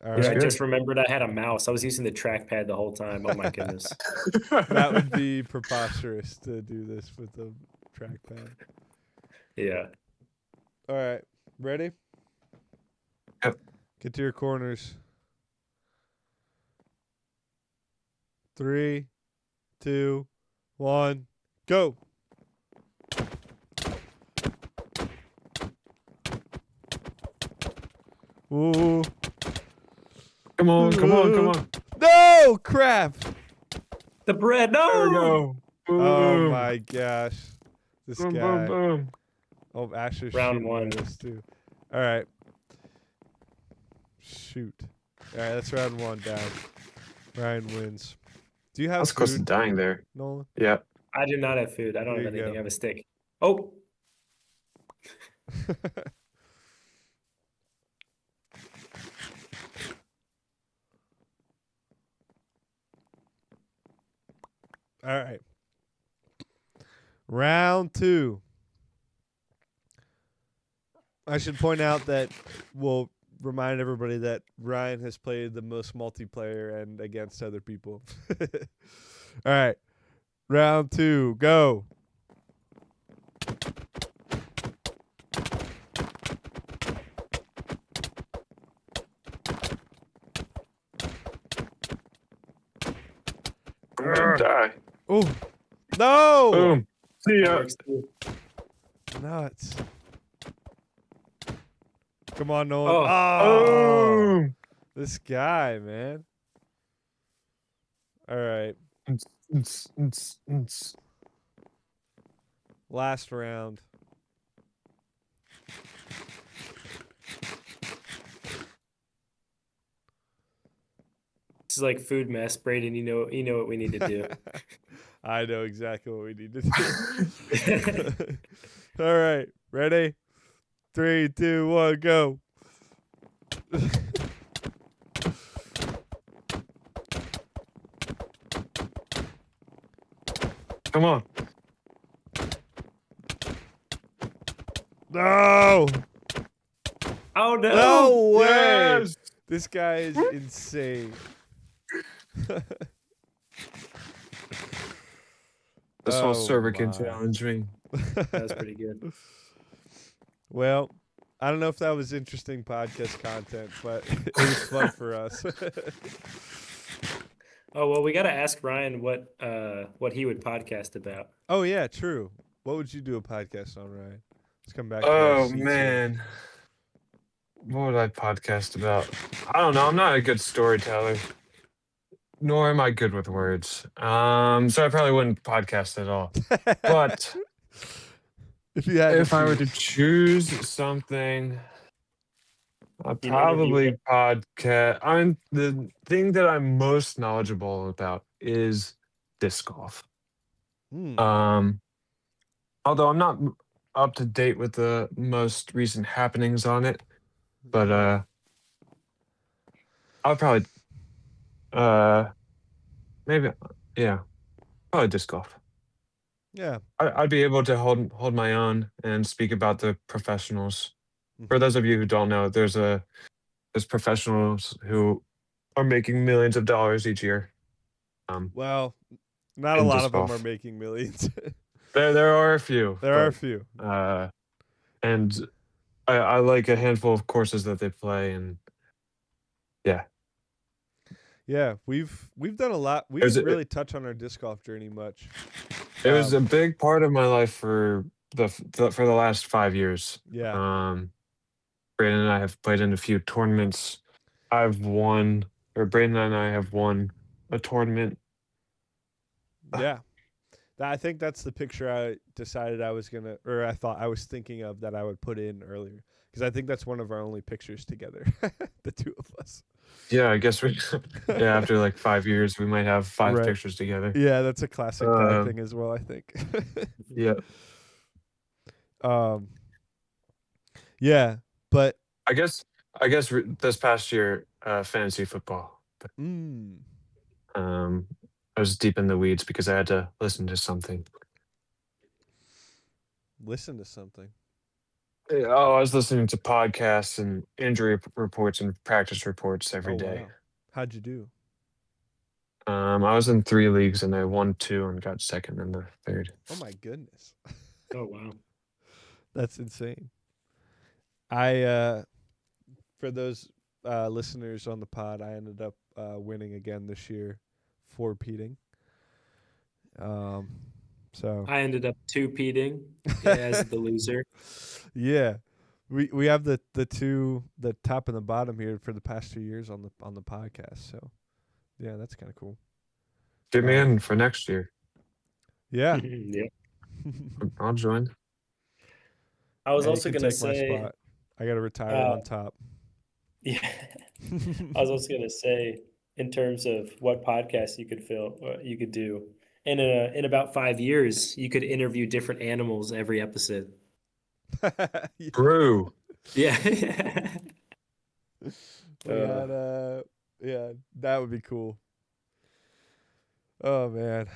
Speaker 1: All
Speaker 3: that's
Speaker 2: Yeah, I
Speaker 1: right.
Speaker 3: good.
Speaker 2: just remembered I had a mouse. I was using the trackpad the whole time. Oh my goodness.
Speaker 1: That would be preposterous to do this with the trackpad.
Speaker 2: Yeah.
Speaker 1: All right. Ready?
Speaker 3: Yep.
Speaker 1: Get to your corners. 3, 2, 1, go. Ooh.
Speaker 3: Come on, come on, come on.
Speaker 1: No, crap.
Speaker 2: The bread,
Speaker 3: There we
Speaker 2: no!
Speaker 3: go.
Speaker 1: Oh
Speaker 3: Boom.
Speaker 1: my gosh. This
Speaker 3: Boom, boom,
Speaker 1: guy.
Speaker 3: boom.
Speaker 1: Oh, Asher's
Speaker 2: Round
Speaker 1: shooting
Speaker 2: one.
Speaker 1: at us too. All right. Shoot. All right, that's round 1 down. Ryan wins. Do you
Speaker 3: I
Speaker 1: have
Speaker 3: was close to
Speaker 1: food,
Speaker 3: dying there.
Speaker 1: Nolan?
Speaker 3: Yeah.
Speaker 2: I do not have food. I don't
Speaker 1: Here
Speaker 2: have
Speaker 1: you
Speaker 2: anything.
Speaker 1: go.
Speaker 2: I have a stick. Oh,
Speaker 1: All right. Round 2. I should point out that we'll remind everybody that Ryan has played the most multiplayer and against other people. All right. Round 2. Go.
Speaker 3: I'm gonna die.
Speaker 1: Oh. No.
Speaker 3: Boom. See
Speaker 2: That
Speaker 3: ya.
Speaker 2: works too.
Speaker 1: Nuts. Come on, Nolan.
Speaker 2: Oh.
Speaker 1: Oh.
Speaker 3: Boom.
Speaker 1: This guy, man. All right. Last round.
Speaker 2: This is like food mess, Braden. You know what we need to do.
Speaker 1: I know exactly what we need to do. All right. Ready? 3, 2, 1, go.
Speaker 3: Come on.
Speaker 1: No.
Speaker 2: Oh no!
Speaker 1: No way.
Speaker 3: Yes.
Speaker 1: This guy is insane.
Speaker 3: This whole
Speaker 1: Oh,
Speaker 3: server can
Speaker 1: my.
Speaker 3: challenge me.
Speaker 2: That was pretty good.
Speaker 1: Well, I don't know if that was interesting podcast content, but it was fun for us.
Speaker 2: Oh well, we got to ask Ryan what he would podcast about.
Speaker 1: Oh, yeah, true. What would you do a podcast on, Ryan? Let's come back to our
Speaker 3: Oh
Speaker 1: seats here.
Speaker 3: man. What would I podcast about? I don't know. I'm not a good storyteller, nor am I good with words. So I probably wouldn't podcast at all. But
Speaker 1: if you had
Speaker 3: if
Speaker 1: to
Speaker 3: I were to
Speaker 1: choose.
Speaker 3: choose something, I'd
Speaker 2: You know, interview
Speaker 3: probably podcast. I mean, the thing that I'm most knowledgeable about is disc golf.
Speaker 1: Hmm.
Speaker 3: Although I'm not up to date with the most recent happenings on it, but I'll probably maybe yeah, probably disc golf.
Speaker 1: Yeah.
Speaker 3: I'd be able to hold my own and speak about the professionals. For
Speaker 1: Mhm.
Speaker 3: those of you who don't know, there's professionals who are making millions of dollars each year.
Speaker 1: Well, not a
Speaker 3: In
Speaker 1: lot
Speaker 3: disc
Speaker 1: of them are
Speaker 3: golf.
Speaker 1: making millions.
Speaker 3: There are a few,
Speaker 1: There are a
Speaker 3: but
Speaker 1: few.
Speaker 3: and I like a handful of courses that they play, and yeah,
Speaker 1: Yeah, we've done a lot. We
Speaker 3: it was
Speaker 1: didn't
Speaker 3: it,
Speaker 1: really touch on our disc golf journey much.
Speaker 3: it was a big part of my life for for the last 5 years.
Speaker 1: Yeah.
Speaker 3: Brandon and I have played in a few tournaments. I've won, or Brandon and I have won a tournament.
Speaker 1: Yeah. I think that's the picture I decided I was going to, or I thought I was thinking of that I would put in earlier. Because I think that's one of our only pictures together, the two of us.
Speaker 3: Yeah, I guess we, yeah, after like 5 years, we might have five
Speaker 1: Right.
Speaker 3: pictures together.
Speaker 1: Yeah, that's a classic dad
Speaker 3: Um,
Speaker 1: thing as well, I think.
Speaker 3: Yeah,
Speaker 1: um, yeah, but
Speaker 3: I guess this past year, fantasy football.
Speaker 1: mm,
Speaker 3: Um, I was deep in the weeds because I had to listen to something.
Speaker 1: listen to something.
Speaker 3: Oh, I was listening to podcasts and injury reports and practice reports every
Speaker 1: Oh,
Speaker 3: day.
Speaker 1: wow. How'd you do?
Speaker 3: I was in 3 leagues and I won two and got second in the third.
Speaker 1: Oh, my goodness.
Speaker 2: Oh wow.
Speaker 1: That's insane. For those listeners on the pod, I ended up winning again this year for peating. So
Speaker 2: I ended up two-peating as the loser.
Speaker 1: yeah, we have the top and the bottom here for the past 2 years on the podcast. So yeah, that's kind of cool.
Speaker 3: Get me in for next year.
Speaker 1: Yeah,
Speaker 2: Yeah.
Speaker 3: I'll join.
Speaker 2: I was
Speaker 1: Yeah, you
Speaker 2: also
Speaker 1: can
Speaker 2: gonna
Speaker 1: take my
Speaker 2: say,
Speaker 1: spot. I got to retire on top.
Speaker 2: yeah. I was also gonna say, in terms of what podcast you could do, in about 5 years, you could interview different animals every episode.
Speaker 3: Brew.
Speaker 2: Yeah.
Speaker 1: We had yeah, that would be cool. Oh man.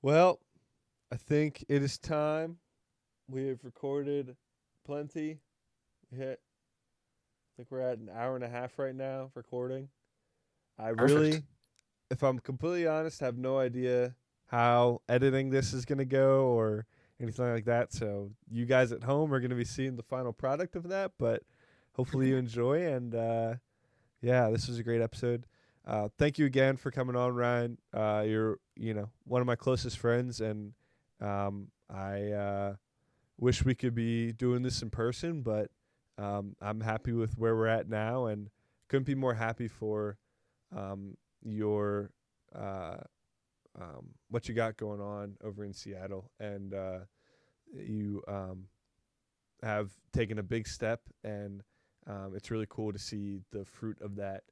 Speaker 1: Well, I think it is time. We have recorded plenty. I think we're at an hour and a half right now of recording. I
Speaker 3: Perfect.
Speaker 1: really, if I'm completely honest, have no idea how editing this is going to go or anything like that. So you guys at home are going to be seeing the final product of that, but hopefully you enjoy. And yeah, this was a great episode. Thank you again for coming on, Ryan. You're, one of my closest friends, and I wish we could be doing this in person, but I'm happy with where we're at now, and couldn't be more happy for your what you got going on over in Seattle, and you have taken a big step, and it's really cool to see the fruit of that.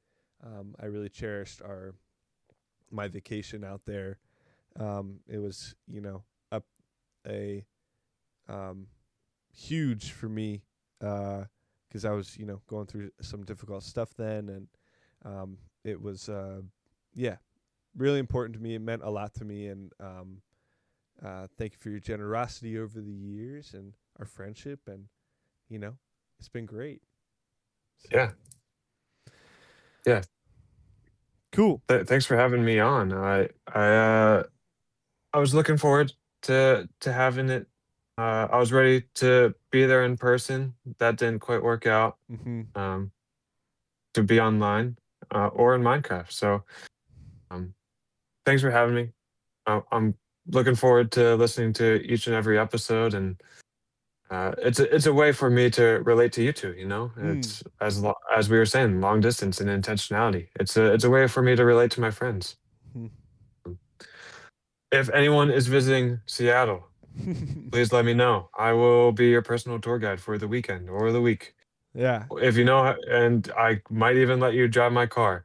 Speaker 1: I really cherished my vacation out there. It was up a huge for me because I was going through some difficult stuff then, and it was yeah, really important to me. It meant a lot to me, and thank you for your generosity over the years and our friendship, and it's been great. So
Speaker 3: Yeah. Yeah.
Speaker 1: cool.
Speaker 3: Thanks for having me on. I was looking forward to having it. I was ready to be there in person. That didn't quite work out.
Speaker 1: Mm-hmm.
Speaker 3: Um, to be online or in Minecraft. So um, thanks for having me. I'm looking forward to listening to each and every episode, and it's a way for me to relate to you two.
Speaker 1: Mm.
Speaker 3: It's as we were saying, long distance and intentionality. It's a way for me to relate to my friends. If anyone is visiting Seattle, please let me know. I will be your personal tour guide for the weekend or the week.
Speaker 1: Yeah.
Speaker 3: If you know, and I might even let you drive my car.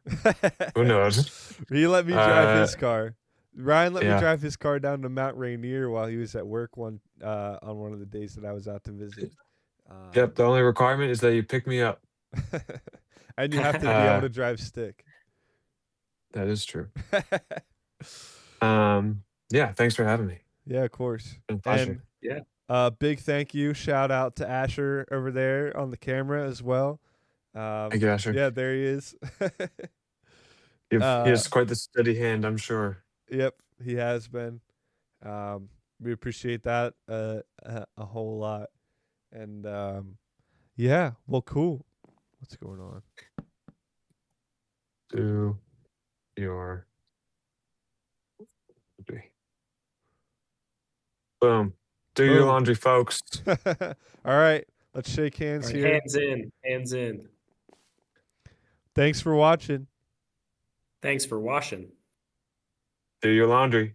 Speaker 3: Who knows?
Speaker 1: He let me drive
Speaker 3: Uh,
Speaker 1: his car. Ryan let me
Speaker 3: yeah.
Speaker 1: drive his car down to Mount Rainier while he was at work on one of the days that I was out to visit.
Speaker 3: Yep. The only requirement is that you pick me up.
Speaker 1: And you have to be able to drive stick.
Speaker 3: That is true. Yeah. Thanks for having me.
Speaker 1: Yeah, of course.
Speaker 3: Been a
Speaker 1: And
Speaker 3: pleasure.
Speaker 2: Yeah.
Speaker 1: big thank you, shout out to Asher over there on the camera as well.
Speaker 3: Thank you, Asher.
Speaker 1: Yeah, there he is.
Speaker 3: He
Speaker 1: uh,
Speaker 3: has quite the steady hand, I'm sure.
Speaker 1: yep, he has been. We appreciate that a whole lot. And yeah, well, cool. What's going on?
Speaker 3: Do your laundry. Boom. Do your
Speaker 1: Boom.
Speaker 3: laundry, folks.
Speaker 1: All right, let's shake
Speaker 2: All
Speaker 1: hands
Speaker 2: right,
Speaker 1: here.
Speaker 2: hands in, hands in.
Speaker 1: Thanks for watching.
Speaker 2: Thanks for washing.
Speaker 3: Do your laundry.